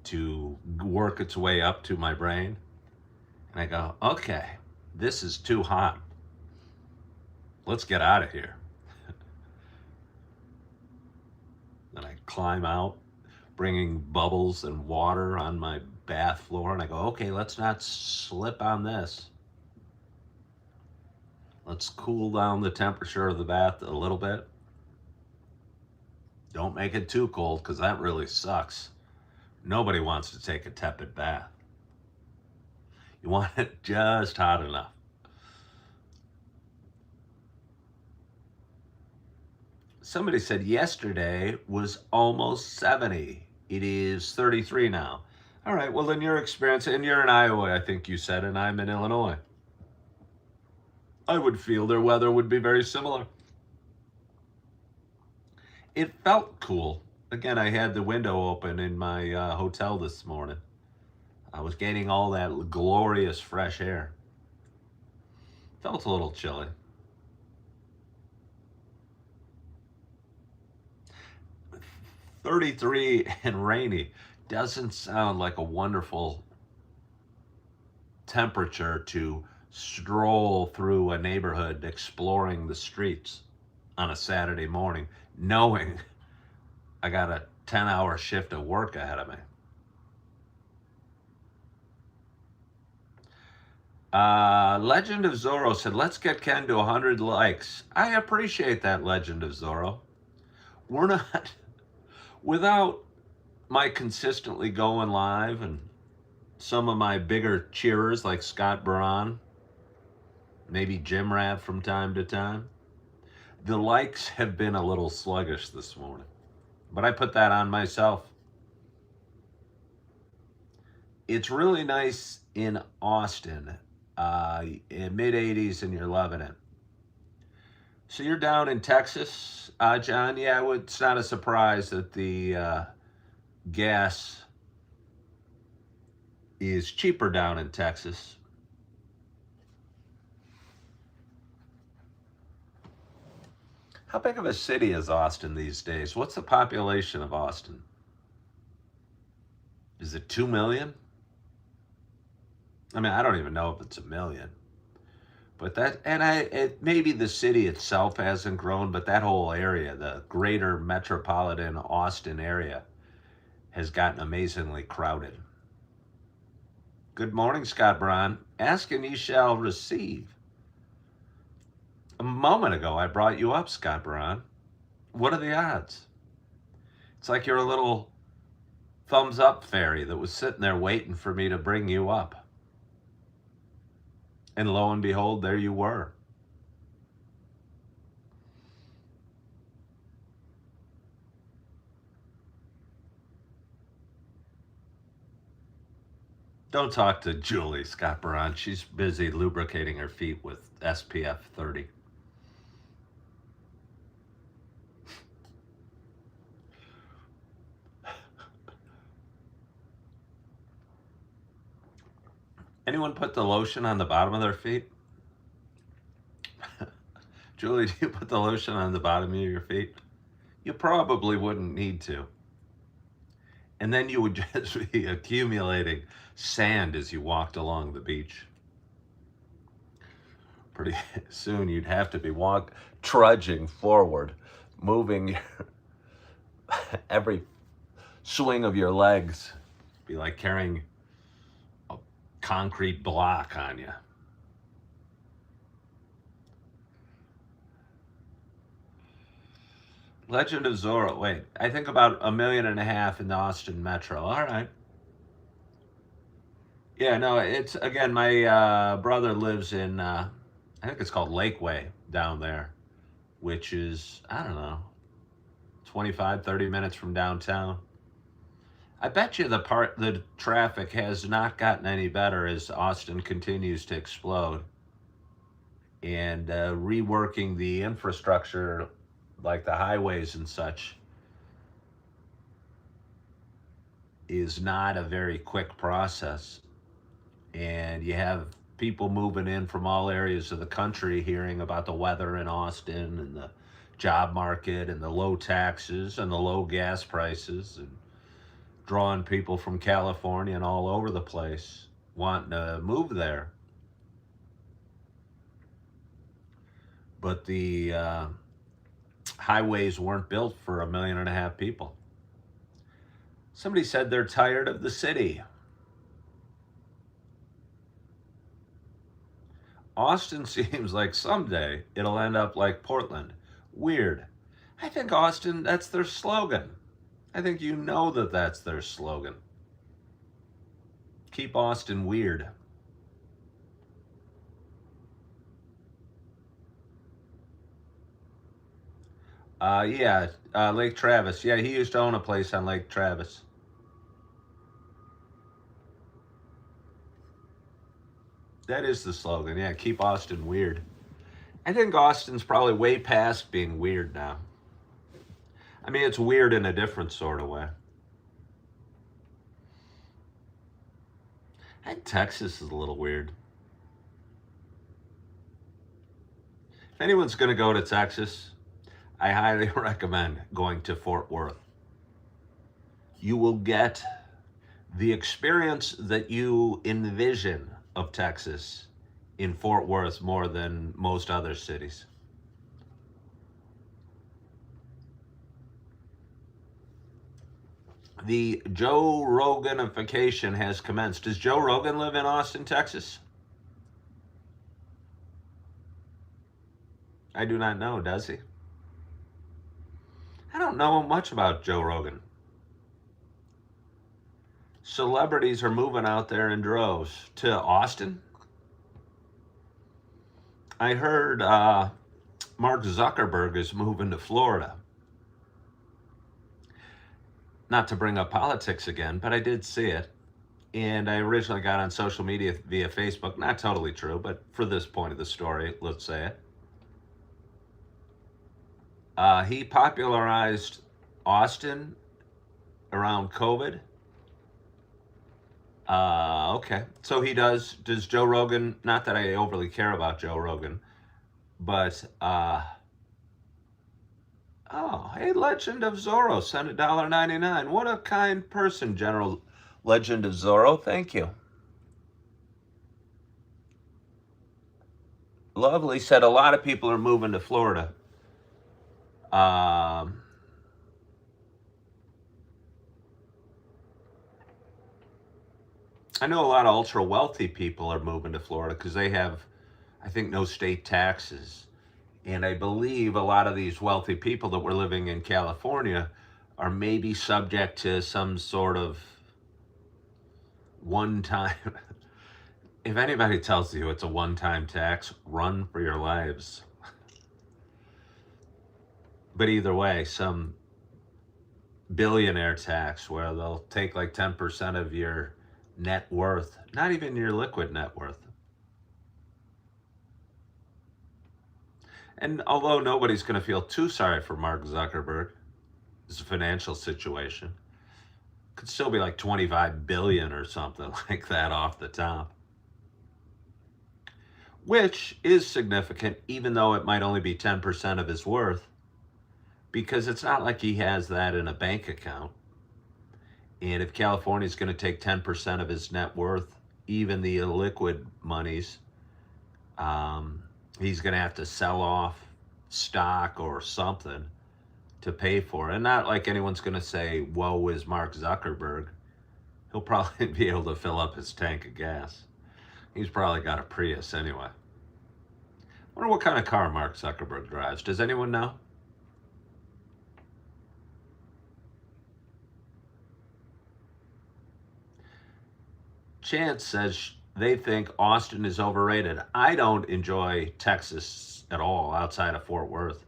to work its way up to my brain. And I go, okay, this is too hot. Let's get out of here. Then I climb out, bringing bubbles and water on my bath floor, and I go, okay, let's not slip on this. Let's cool down the temperature of the bath a little bit. Don't make it too cold, because that really sucks. Nobody wants to take a tepid bath. You want it just hot enough. Somebody said yesterday was almost 70. It is 33 now. All right, well, then your experience, and you're in Iowa, I think you said, and I'm in Illinois. I would feel their weather would be very similar. It felt cool. Again, I had the window open in my hotel this morning. I was getting all that glorious fresh air. Felt a little chilly. $33 and rainy doesn't sound like a wonderful temperature to stroll through a neighborhood exploring the streets on a Saturday morning, knowing I got a 10-hour shift of work ahead of me. Legend of Zorro said, let's get Ken to 100 likes. I appreciate that, Legend of Zorro. we're not, without my consistently going live and some of my bigger cheerers like Scott Braun, maybe Jim Rat from time to time, the likes have been a little sluggish this morning. But I put that on myself. It's really nice in Austin, in mid 80s, and you're loving it. So you're down in Texas, John? Yeah, it's not a surprise that the gas is cheaper down in Texas. How big of a city is Austin these days? What's the population of Austin? Is it 2 million? I mean, I don't even know if it's a million. But that, and maybe the city itself hasn't grown, but that whole area, the greater metropolitan Austin area, has gotten amazingly crowded. Good morning, Scott Braun. Ask and ye shall receive. A moment ago, I brought you up, Scott Braun. What are the odds? It's like you're a little thumbs up fairy that was sitting there waiting for me to bring you up. And lo and behold, there you were. Don't talk to Julie, Scott Braun. She's busy lubricating her feet with SPF 30. Anyone put the lotion on the bottom of their feet? Julie, do you put the lotion on the bottom of your feet? You probably wouldn't need to. And then you would just be accumulating sand as you walked along the beach. Pretty soon you'd have to be trudging forward, moving every swing of your legs. Be like carrying a concrete block on you. Legend of Zorro. Wait, I think about 1.5 million in the Austin metro. All right. Yeah, no, it's, again, my brother lives in, I think it's called Lakeway down there, which is, I don't know, 25, 30 minutes from downtown. I bet you the traffic has not gotten any better as Austin continues to explode. And reworking the infrastructure, like the highways and such, is not a very quick process. And you have people moving in from all areas of the country hearing about the weather in Austin and the job market and the low taxes and the low gas prices, and drawing people from California and all over the place wanting to move there. But the highways weren't built for 1.5 million people. Somebody said they're tired of the city. Austin seems like someday it'll end up like Portland. Weird. I think Austin, that's their slogan. I think you know that that's their slogan. Keep Austin weird. Lake Travis. Yeah, he used to own a place on Lake Travis. That is the slogan. Yeah, keep Austin weird. I think Austin's probably way past being weird now. I mean, it's weird in a different sort of way. I think Texas is a little weird. If anyone's going to go to Texas, I highly recommend going to Fort Worth. You will get the experience that you envision of Texas in Fort Worth more than most other cities. The Joe Roganification has commenced. Does Joe Rogan live in Austin, Texas? I do not know, does he? I don't don't know much about Joe Rogan. Celebrities are moving out there in droves to Austin. I heard Mark Zuckerberg is moving to Florida. Not to bring up politics again, but I did see it. And I originally got on social media via Facebook. Not totally true, but for this point of the story, let's say it. He popularized Austin around COVID. Okay. So he does. Does Joe Rogan? Not that I overly care about Joe Rogan, but oh, hey, Legend of Zorro sent $1.99. What a kind person, General Legend of Zorro. Thank you. Lovely said a lot of people are moving to Florida. I know a lot of ultra wealthy people are moving to Florida because they have, I think, no state taxes. And I believe a lot of these wealthy people that were living in California are maybe subject to some sort of one-time. If anybody tells you it's a one-time tax, run for your lives. But either way, some billionaire tax where they'll take like 10% of your net worth, not even your liquid net worth. And although nobody's going to feel too sorry for Mark Zuckerberg, his financial situation could still be like 25 billion or something like that off the top, which is significant, even though it might only be 10% of his worth, because it's not like he has that in a bank account. And if California is going to take 10% of his net worth, even the illiquid monies, he's going to have to sell off stock or something to pay for it. And not like anyone's going to say, woe is Mark Zuckerberg. He'll probably be able to fill up his tank of gas. He's probably got a Prius anyway. I wonder what kind of car Mark Zuckerberg drives. Does anyone know? Chance says they think Austin is overrated. I don't enjoy Texas at all outside of Fort Worth.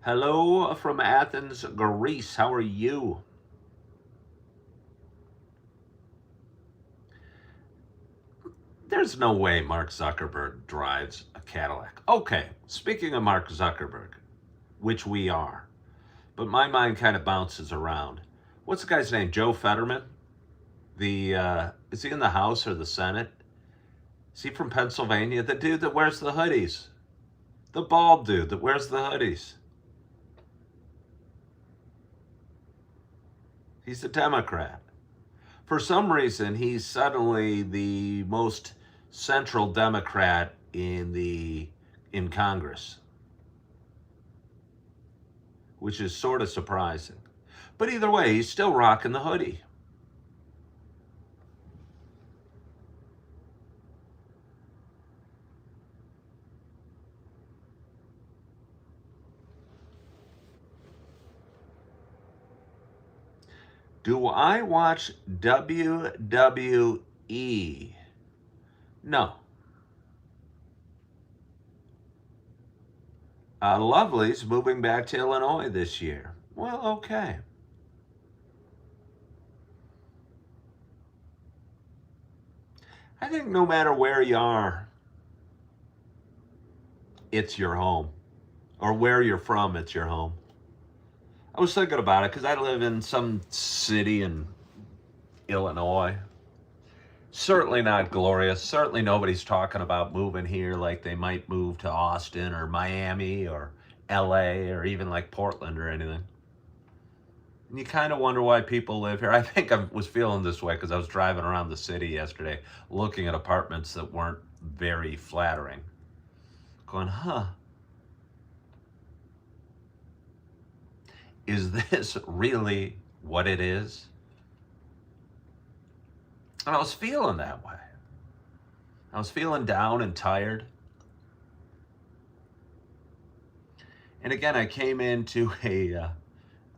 Hello from Athens, Greece. How are you? There's no way Mark Zuckerberg drives a Cadillac. Okay, speaking of Mark Zuckerberg, which we are, but my mind kind of bounces around. What's the guy's name? Joe Fetterman? Is he in the House or the Senate? Is he from Pennsylvania? The dude that wears the hoodies. The bald dude that wears the hoodies. He's a Democrat. For some reason, he's suddenly the most central Democrat in Congress, which is sort of surprising. But either way, he's still rocking the hoodie. Do I watch WWE? No. Lovely's moving back to Illinois this year. Well, okay. I think no matter where you are, it's your home. Or where you're from, it's your home. I was thinking about it because I live in some city in Illinois. Certainly not glorious. Certainly nobody's talking about moving here like they might move to Austin or Miami or LA or even like Portland or anything. And you kind of wonder why people live here. I think I was feeling this way because I was driving around the city yesterday looking at apartments that weren't very flattering. Going, is this really what it is? And I was feeling that way. I was feeling down and tired. And again, I came into a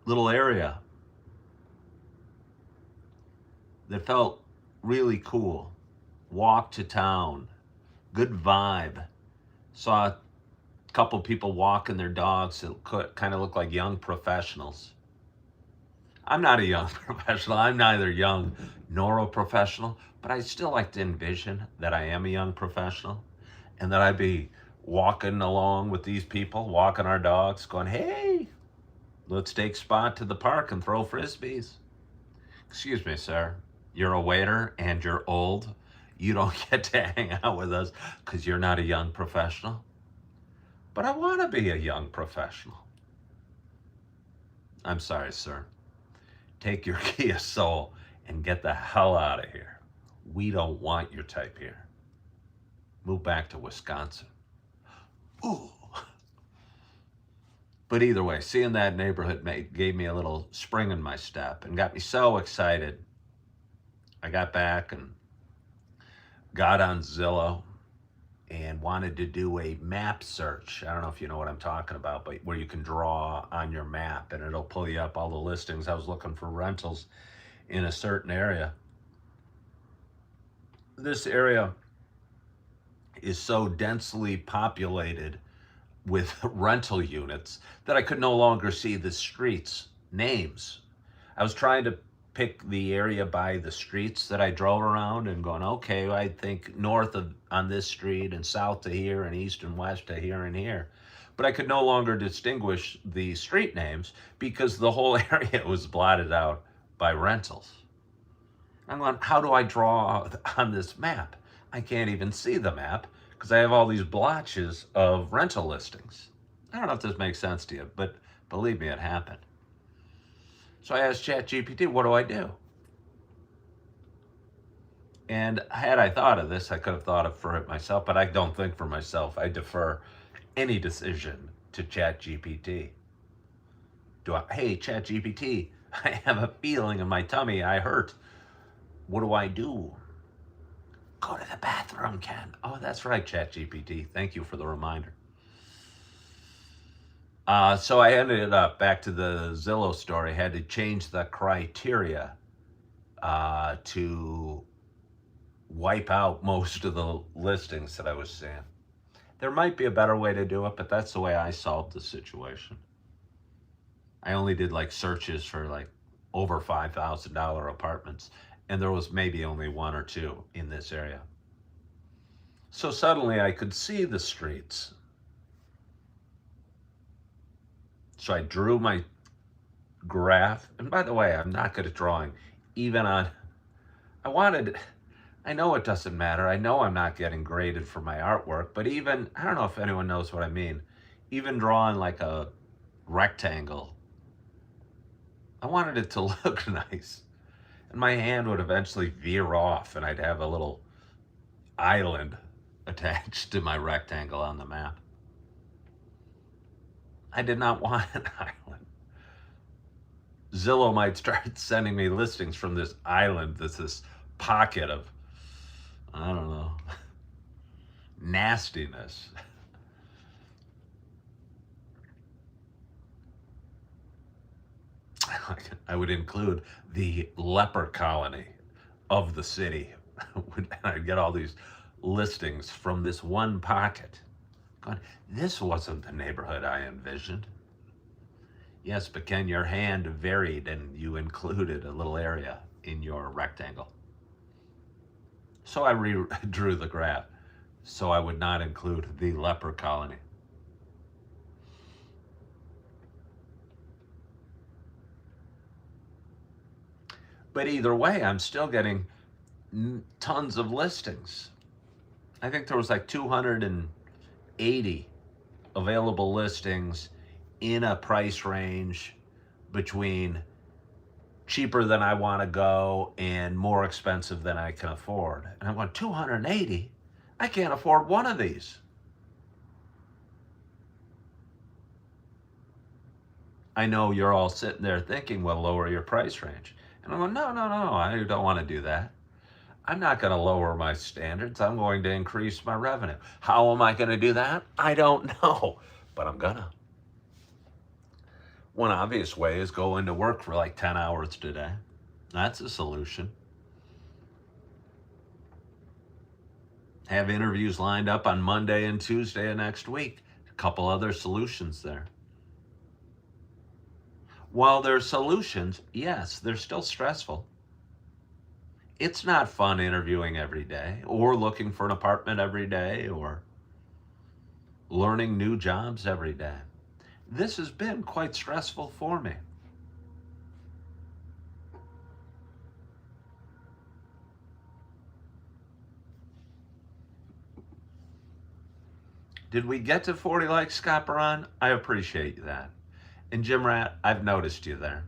little area that felt really cool. Walked to town, good vibe. Saw a couple people walking their dogs that kind of look like young professionals. I'm not a young professional. I'm neither young nor a professional, but I still like to envision that I am a young professional and that I'd be walking along with these people, walking our dogs, going, hey, let's take Spot to the park and throw frisbees. Excuse me, sir. You're a waiter and you're old. You don't get to hang out with us because you're not a young professional. But I want to be a young professional. I'm sorry, sir. Take your Kia Soul and get the hell out of here. We don't want your type here. Move back to Wisconsin. Ooh. But either way, seeing that neighborhood gave me a little spring in my step and got me so excited. I got back and got on Zillow and wanted to do a map search. I don't know if you know what I'm talking about, but where you can draw on your map and it'll pull you up all the listings. I was looking for rentals in a certain area. This area is so densely populated with rental units that I could no longer see the streets' names. I was trying to pick the area by the streets that I drove around and going, okay, I think north of on this street and south to here and east and west to here and here. But I could no longer distinguish the street names because the whole area was blotted out by rentals. I'm going, how do I draw on this map? I can't even see the map because I have all these blotches of rental listings. I don't know if this makes sense to you, but believe me, it happened. So I asked ChatGPT, what do I do? And had I thought of this, I could have thought of for it myself, but I don't think for myself. I defer any decision to ChatGPT. Hey, ChatGPT, I have a feeling in my tummy, I hurt. What do I do? Go to the bathroom, Ken. Oh, that's right, ChatGPT. Thank you for the reminder. So I ended up back to the Zillow story. Had to change the criteria to wipe out most of the listings that I was seeing. There might be a better way to do it, but that's the way I solved the situation. I only did like searches for like over $5,000 apartments, and there was maybe only one or two in this area. So suddenly I could see the streets. So I drew my graph. And by the way, I'm not good at drawing. Even on, I know it doesn't matter. I know I'm not getting graded for my artwork, but even, I don't know if anyone knows what I mean, even drawing like a rectangle, I wanted it to look nice. And my hand would eventually veer off and I'd have a little island attached to my rectangle on the map. I did not want an island. Zillow might start sending me listings from this island, this pocket of, I don't know, nastiness. I would include the leper colony of the city. I'd get all these listings from this one pocket. God, this wasn't the neighborhood I envisioned. Yes, but Ken, your hand varied and you included a little area in your rectangle. So I redrew the graph so I would not include the leper colony. But either way, I'm still getting tons of listings. I think there was like 280 available listings in a price range between cheaper than I want to go and more expensive than I can afford. And I'm going, 280? I can't afford one of these. I know you're all sitting there thinking, well, lower your price range. And I'm going, no, I don't want to do that. I'm not going to lower my standards. I'm going to increase my revenue. How am I going to do that? I don't know, but I'm going to. One obvious way is go into work for like 10 hours today. That's a solution. Have interviews lined up on Monday and Tuesday of next week. A couple other solutions there. While they're solutions, yes, they're still stressful. It's not fun interviewing every day or looking for an apartment every day or learning new jobs every day. This has been quite stressful for me. Did we get to 40 likes, Scott Baran? I appreciate that. And Jim Rat, I've noticed you there.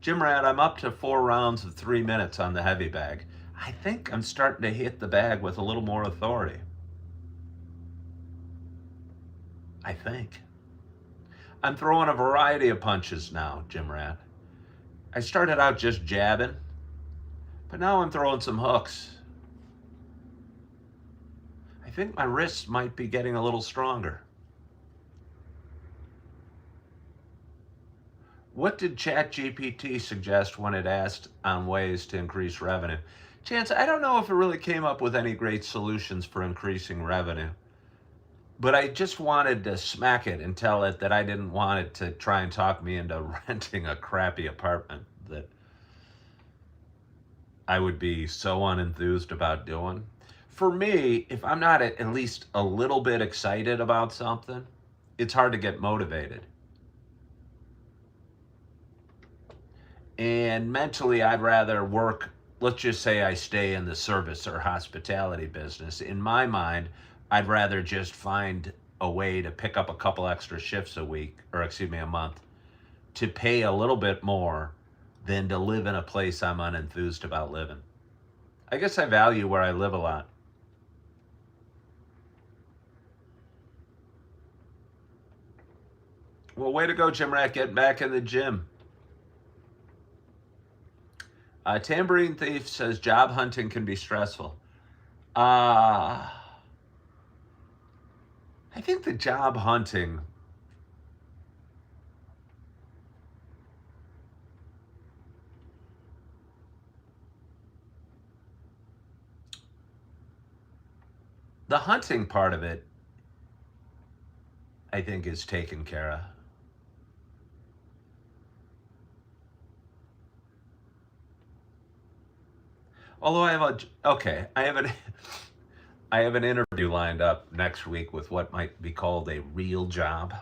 Jim Rat, I'm up to 4 rounds of 3 minutes on the heavy bag. I think I'm starting to hit the bag with a little more authority. I think. I'm throwing a variety of punches now, Jim Rat. I started out just jabbing, but now I'm throwing some hooks. I think my wrists might be getting a little stronger. What did ChatGPT suggest when it asked on ways to increase revenue? Chance, I don't know if it really came up with any great solutions for increasing revenue, but I just wanted to smack it and tell it that I didn't want it to try and talk me into renting a crappy apartment that I would be so unenthused about doing. For me, if I'm not at least a little bit excited about something, it's hard to get motivated. And mentally, I'd rather work, let's just say I stay in the service or hospitality business. In my mind, I'd rather just find a way to pick up a couple extra shifts a week, or excuse me, a month, to pay a little bit more than to live in a place I'm unenthused about living. I guess I value where I live a lot. Well, way to go, Jim Rat, getting back in the gym. Tambourine Thief says job hunting can be stressful. I think the job hunting, the hunting part of it, I think is taken care of. Although I have an interview lined up next week with what might be called a real job.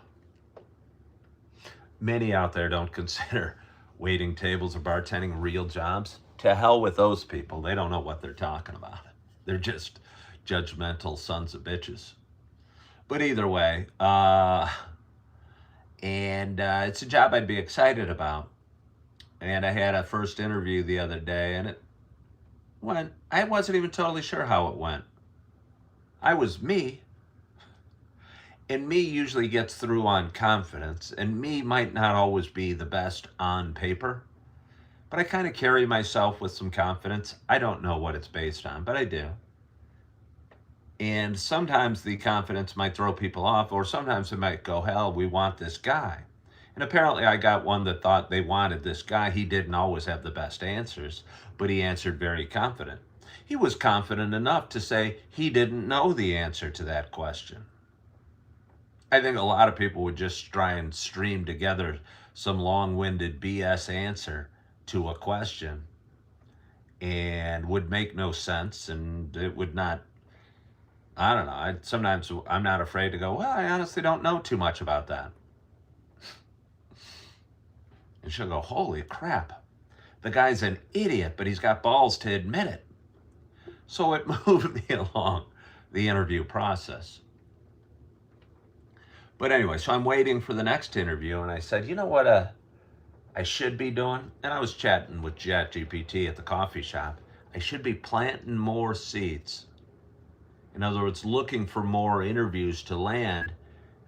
Many out there don't consider waiting tables or bartending real jobs. To hell with those people. They don't know what they're talking about. They're just judgmental sons of bitches. But either way, it's a job I'd be excited about. And I had a first interview the other day, and it went, I wasn't even totally sure how it went. I was me, and me usually gets through on confidence, and me might not always be the best on paper, but I kind of carry myself with some confidence. I don't know what it's based on, but I do. And sometimes the confidence might throw people off, or sometimes it might go, hell, we want this guy. And apparently I got one that thought they wanted this guy. He didn't always have the best answers, but he answered very confident. He was confident enough to say he didn't know the answer to that question. I think a lot of people would just try and stream together some long-winded BS answer to a question and would make no sense, and it would not, I don't know. Sometimes I'm not afraid to go, well, I honestly don't know too much about that. And she'll go, holy crap, the guy's an idiot, but he's got balls to admit it. So it moved me along the interview process. But anyway, so I'm waiting for the next interview, and I said, you know what I should be doing? And I was chatting with ChatGPT at the coffee shop. I should be planting more seeds. In other words, looking for more interviews to land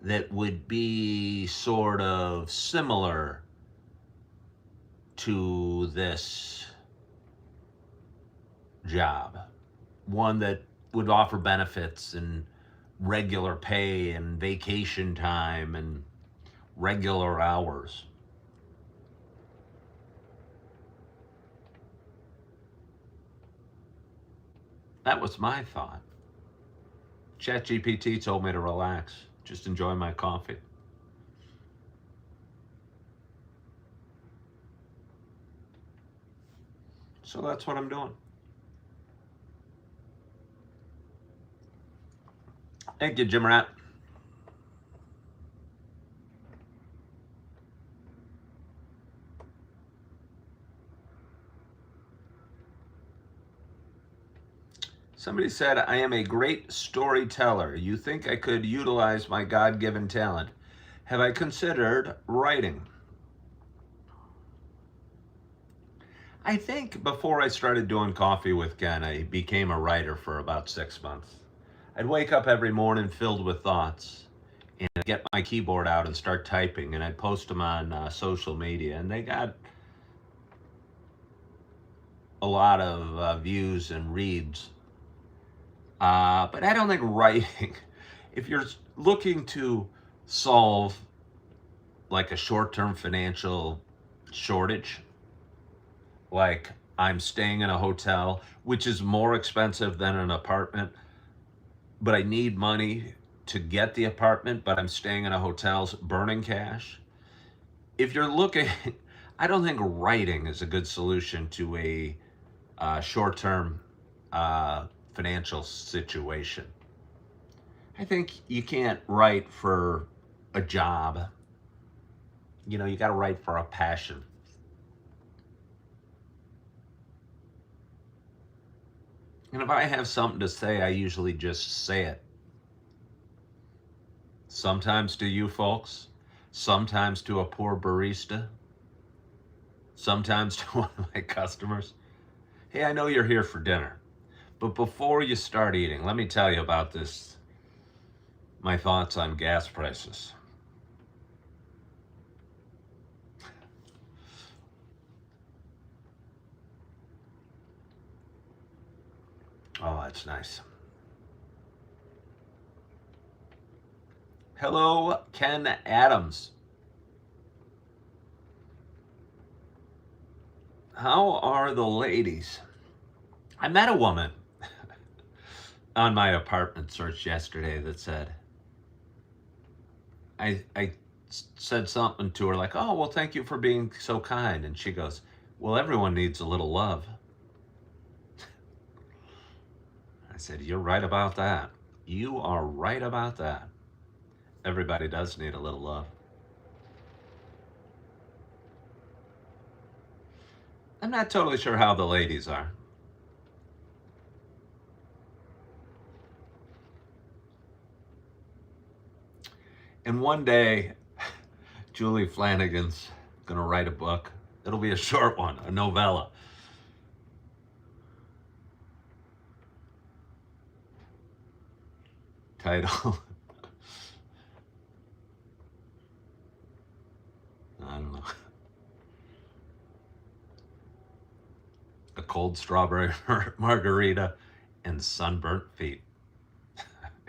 that would be sort of similar to this job. One that would offer benefits and regular pay and vacation time and regular hours. That was my thought. ChatGPT told me to relax, just enjoy my coffee. So that's what I'm doing. Thank you, Jim Rat. Somebody said, I am a great storyteller. You think I could utilize my God-given talent? Have I considered writing? I think before I started doing Coffee with Ken, I became a writer for about 6 months. I'd wake up every morning filled with thoughts and I'd get my keyboard out and start typing, and I'd post them on social media, and they got a lot of views and reads. But I don't think writing, if you're looking to solve like a short-term financial shortage, like I'm staying in a hotel, which is more expensive than an apartment, but I need money to get the apartment, but I'm staying in a hotel, burning cash. If you're looking, I don't think writing is a good solution to a short-term financial situation. I think you can't write for a job. You know, you got to write for a passion. And if I have something to say, I usually just say it. Sometimes to you folks, sometimes to a poor barista, sometimes to one of my customers. Hey, I know you're here for dinner, but before you start eating, let me tell you about this, my thoughts on gas prices. Oh, that's nice. Hello, Ken Adams. How are the ladies? I met a woman on my apartment search yesterday that said, I said something to her like, oh, well, thank you for being so kind. And she goes, well, everyone needs a little love. I said, you're right about that. You are right about that. Everybody does need a little love. I'm not totally sure how the ladies are. And one day, Julie Flanagan's gonna write a book. It'll be a short one, a novella. Title, I don't know. A cold strawberry margarita and sunburnt feet.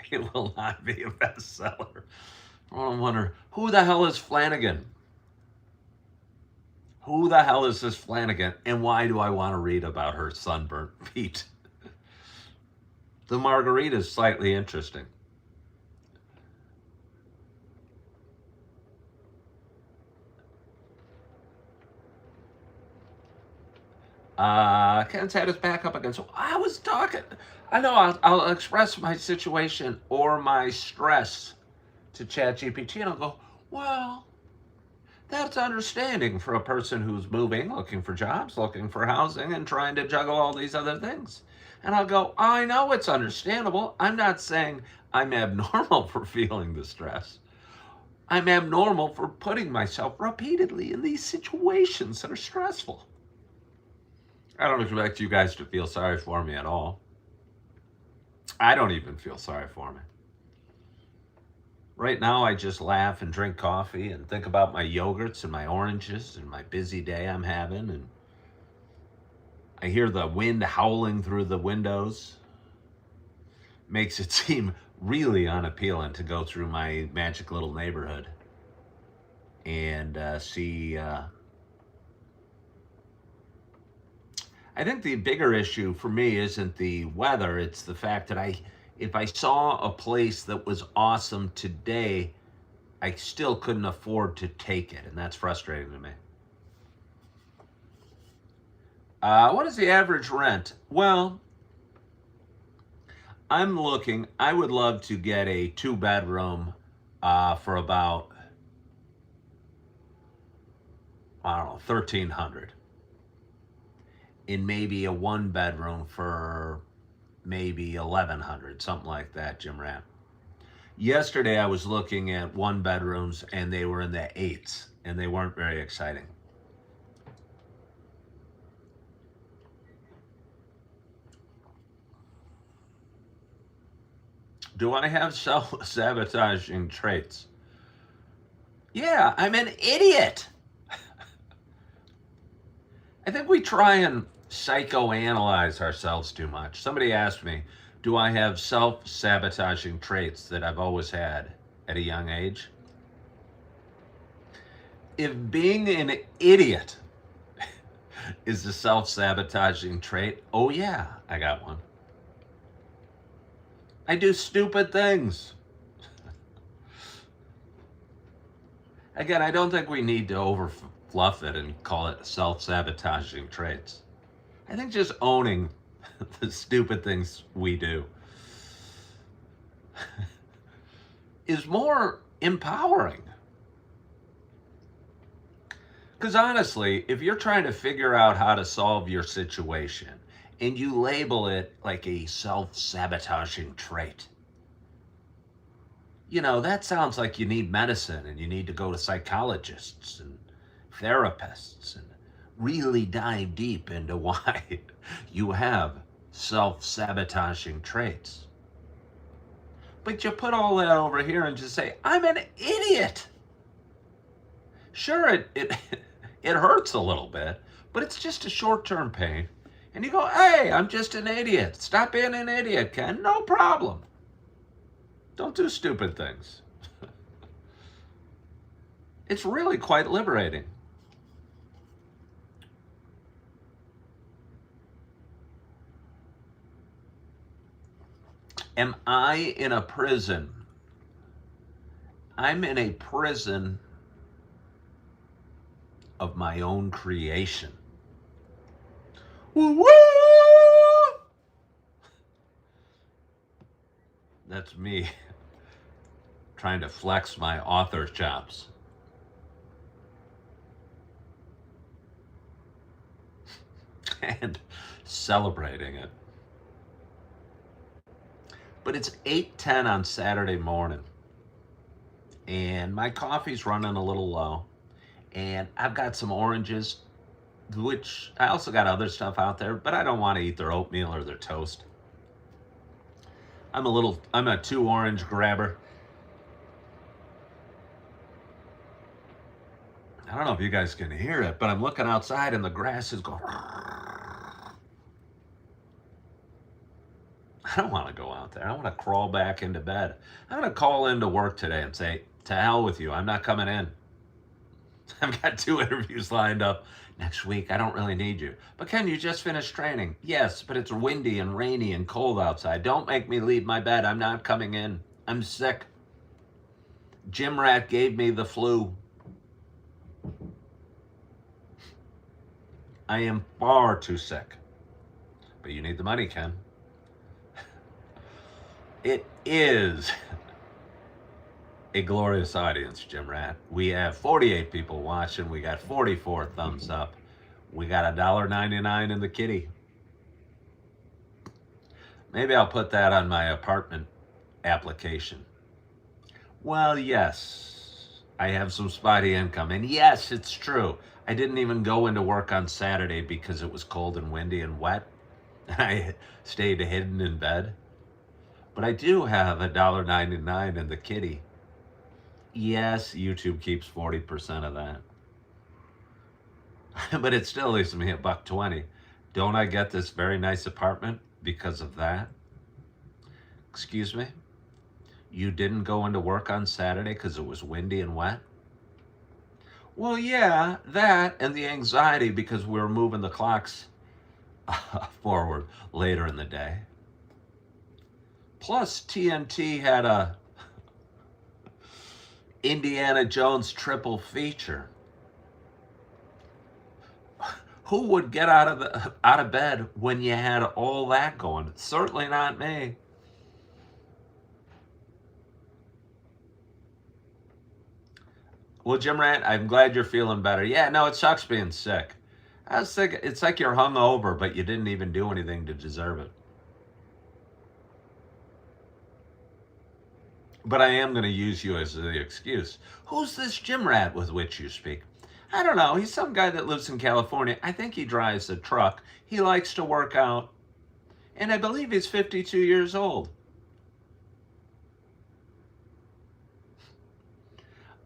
It will not be a bestseller. I wonder, who the hell is Flanagan? Who the hell is this Flanagan? And why do I want to read about her sunburnt feet? The margarita is slightly interesting. Ken's had his back up again. So I was talking. I know I'll express my situation or my stress to ChatGPT, and I'll go, well, that's understanding for a person who's moving, looking for jobs, looking for housing, and trying to juggle all these other things. And I'll go, I know it's understandable. I'm not saying I'm abnormal for feeling the stress. I'm abnormal for putting myself repeatedly in these situations that are stressful. I don't expect you guys to feel sorry for me at all. I don't even feel sorry for me. Right now, I just laugh and drink coffee and think about my yogurts and my oranges and my busy day I'm having. And I hear the wind howling through the windows. Makes it seem really unappealing to go through my magic little neighborhood. and see. I think the bigger issue for me isn't the weather, it's the fact that if I saw a place that was awesome today, I still couldn't afford to take it, and that's frustrating to me. What is the average rent? Well, I would love to get a two-bedroom for about, I don't know, 1,300, in maybe a one-bedroom for maybe 1,100, something like that, Jim Rat. Yesterday I was looking at one bedrooms and they were in the eights and they weren't very exciting. Do I have self-sabotaging traits? Yeah, I'm an idiot. I think we try and psychoanalyze ourselves too much. Somebody asked me, do I have self-sabotaging traits that I've always had at a young age? If being an idiot is a self-sabotaging trait, oh yeah, I got one. I do stupid things. Again, I don't think we need to overfluff it and call it self-sabotaging traits. I think just owning the stupid things we do is more empowering. Because honestly, if you're trying to figure out how to solve your situation and you label it like a self-sabotaging trait, that sounds like you need medicine and you need to go to psychologists and therapists and really dive deep into why you have self-sabotaging traits. But you put all that over here and just say, I'm an idiot. Sure, it hurts a little bit, but it's just a short-term pain. And you go, hey, I'm just an idiot. Stop being an idiot, Ken. No problem. Don't do stupid things. It's really quite liberating. Am I in a prison? I'm in a prison of my own creation. Woo-woo! That's me trying to flex my author chops. And celebrating it. But it's 8:10 on Saturday morning. And my coffee's running a little low. And I've got some oranges, which I also got other stuff out there, but I don't want to eat their oatmeal or their toast. I'm a 2 orange grabber. I don't know if you guys can hear it, but I'm looking outside and the grass is going. I don't want to go out there. I want to crawl back into bed. I'm going to call into work today and say, to hell with you. I'm not coming in. I've got 2 interviews lined up next week. I don't really need you. But Ken, you just finished training. Yes, but it's windy and rainy and cold outside. Don't make me leave my bed. I'm not coming in. I'm sick. Jim Rat gave me the flu. I am far too sick. But you need the money, Ken. It is a glorious audience, Jim Rat. We have 48 people watching. We got 44 thumbs up. We got $1.99 in the kitty. Maybe I'll put that on my apartment application. Well, yes, I have some spotty income. And yes, it's true. I didn't even go into work on Saturday because it was cold and windy and wet. I stayed hidden in bed. But I do have $1.99 in the kitty. Yes, YouTube keeps 40% of that. But it still leaves me $1.20. Don't I get this very nice apartment because of that? Excuse me? You didn't go into work on Saturday because it was windy and wet? Well, yeah, that and the anxiety because we're moving the clocks forward later in the day. Plus, TNT had a Indiana Jones triple feature. Who would get out of bed when you had all that going? Certainly not me. Well, Jim Rant, I'm glad you're feeling better. Yeah, no, it sucks being sick. I was sick. It's like you're hungover, but you didn't even do anything to deserve it. But I am going to use you as the excuse. Who's this Jim Rat with which you speak? I don't know. He's some guy that lives in California. I think he drives a truck. He likes to work out. And I believe he's 52 years old.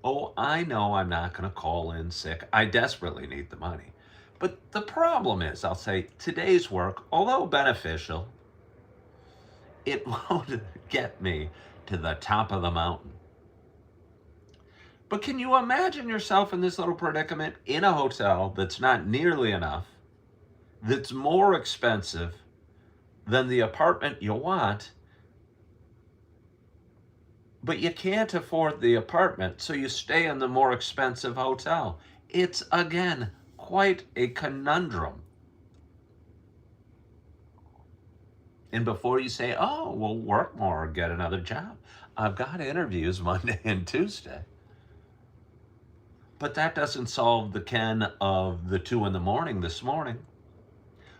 Oh, I know I'm not going to call in sick. I desperately need the money. But the problem is, I'll say, today's work, although beneficial, it won't get me to the top of the mountain. But can you imagine yourself in this little predicament in a hotel that's not nearly enough, that's more expensive than the apartment you want, but you can't afford the apartment, so you stay in the more expensive hotel? It's, again, quite a conundrum. And before you say, oh, we'll work more or get another job, I've got interviews Monday and Tuesday. But that doesn't solve the Ken of the 2 a.m. this morning,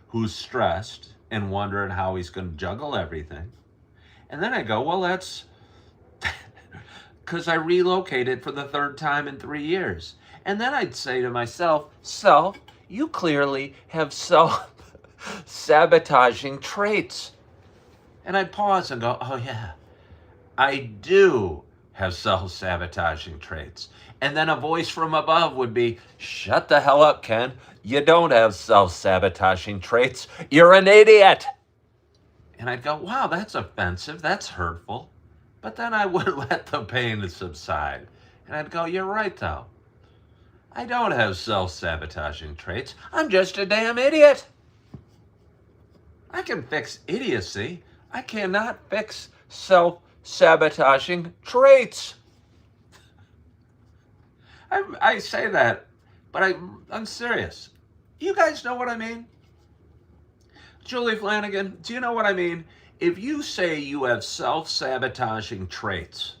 who's stressed and wondering how he's going to juggle everything. And then I go, well, that's because I relocated for the 3rd time in 3 years. And then I'd say to myself, self, you clearly have self-sabotaging traits. And I'd pause and go, oh yeah, I do have self-sabotaging traits. And then a voice from above would be, shut the hell up, Ken. You don't have self-sabotaging traits. You're an idiot. And I'd go, wow, that's offensive. That's hurtful. But then I would let the pain subside. And I'd go, you're right, though. I don't have self-sabotaging traits. I'm just a damn idiot. I can fix idiocy. I cannot fix self-sabotaging traits. I say that, but I'm serious. You guys know what I mean? Julie Flanagan, do you know what I mean? If you say you have self-sabotaging traits,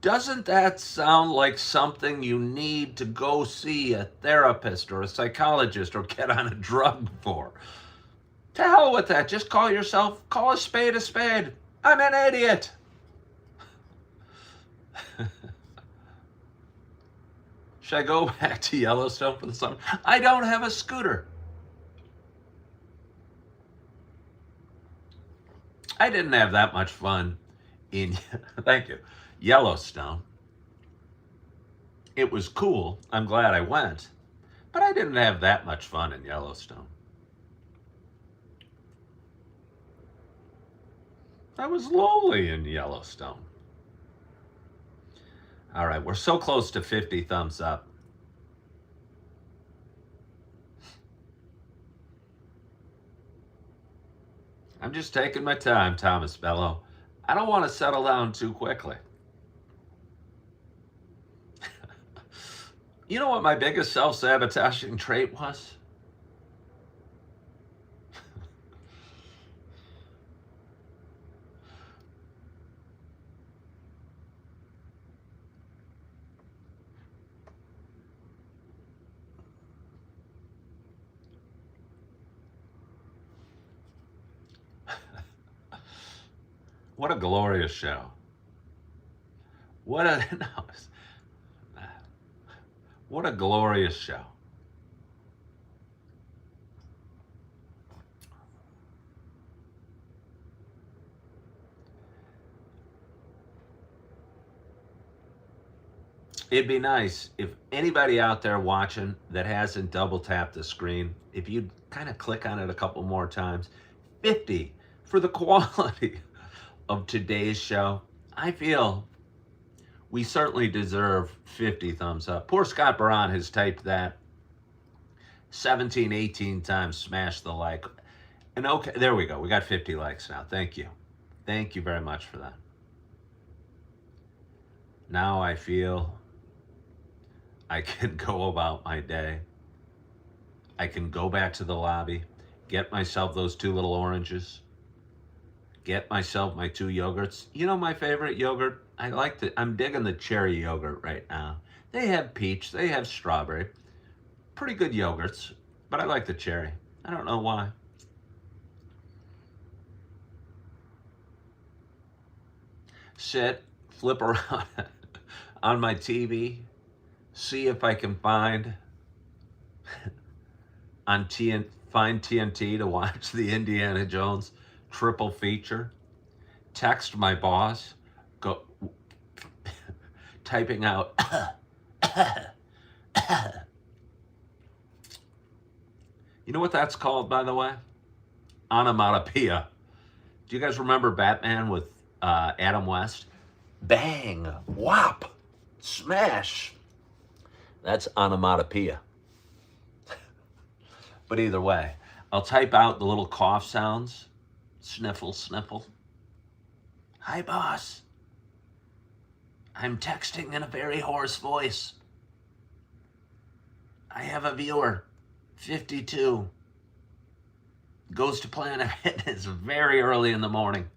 doesn't that sound like something you need to go see a therapist or a psychologist or get on a drug for? To hell with that. Just call a spade a spade. I'm an idiot. Should I go back to Yellowstone for the summer? I don't have a scooter. I didn't have that much fun in, thank you, Yellowstone. It was cool. I'm glad I went. But I didn't have that much fun in Yellowstone. I was lonely in Yellowstone. All right, we're so close to 50 thumbs up. I'm just taking my time, Thomas Bello. I don't want to settle down too quickly. You know what my biggest self-sabotaging trait was? What a glorious show. What a glorious show. It'd be nice if anybody out there watching that hasn't double tapped the screen, if you'd kind of click on it a couple more times. 50 for the quality of today's show. I feel We certainly deserve 50 thumbs up. Poor Scott Baran has typed that 17, 18 times, smash the like. And okay, there we go. We got 50 likes now. Thank you. Thank you very much for that. Now I feel I can go about my day. I can go back to the lobby, get myself those 2 little oranges, get myself my 2 yogurts. You know my favorite yogurt? I'm digging the cherry yogurt right now. They have peach, they have strawberry. Pretty good yogurts, but I like the cherry. I don't know why. Sit, flip around on my TV, see if I can find TNT to watch the Indiana Jones triple feature. Text my boss, go typing out you know what that's called, by the way? Onomatopoeia. Do you guys remember Batman with Adam West? Bang, whop, smash. That's onomatopoeia. But either way, I'll type out the little cough sounds. Sniffle, sniffle. Hi, boss. I'm texting in a very hoarse voice. I have a viewer, 52. Goes to Planet Fitness very early in the morning.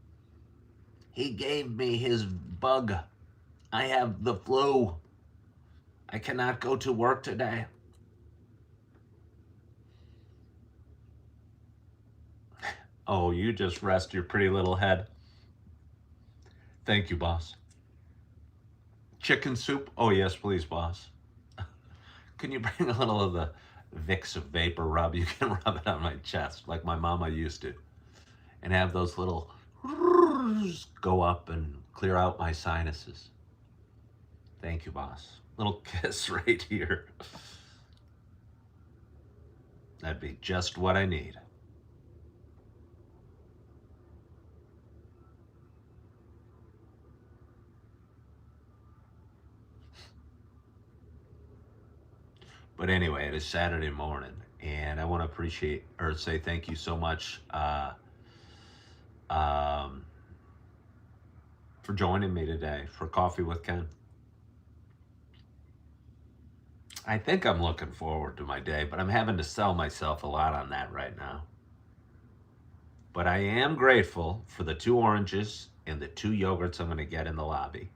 He gave me his bug. I have the flu. I cannot go to work today. Oh, you just rest your pretty little head. Thank you, boss. Chicken soup? Oh, yes, please, boss. Can you bring a little of the Vicks Vapor Rub? You can rub it on my chest like my mama used to. And have those little go up and clear out my sinuses. Thank you, boss. Little kiss right here. That'd be just what I need. But anyway, it is Saturday morning, and I want to appreciate or say thank you so much for joining me today for Coffee with Ken. I think I'm looking forward to my day, but I'm having to sell myself a lot on that right now. But I am grateful for the 2 oranges and the 2 yogurts I'm going to get in the lobby.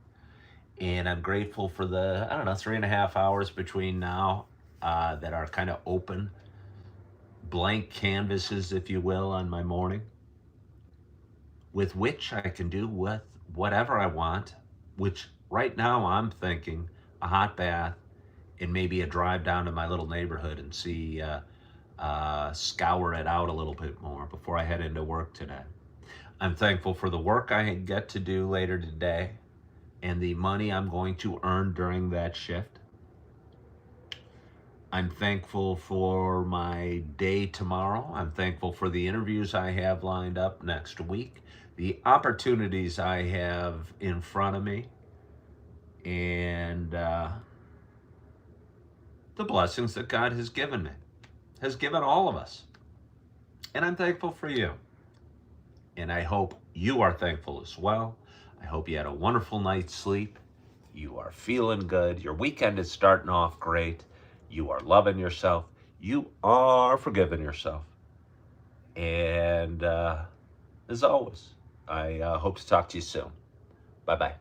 And I'm grateful for the, 3.5 hours between now that are kind of open, blank canvases, if you will, on my morning, with which I can do with whatever I want, which right now I'm thinking a hot bath and maybe a drive down to my little neighborhood and see, scour it out a little bit more before I head into work today. I'm thankful for the work I get to do later today and the money I'm going to earn during that shift. I'm thankful for my day tomorrow. I'm thankful for the interviews I have lined up next week, the opportunities I have in front of me, and the blessings that God has given me, has given all of us. And I'm thankful for you. And I hope you are thankful as well. I hope you had a wonderful night's sleep. You are feeling good. Your weekend is starting off great. You are loving yourself. You are forgiving yourself. And as always, I hope to talk to you soon. Bye-bye.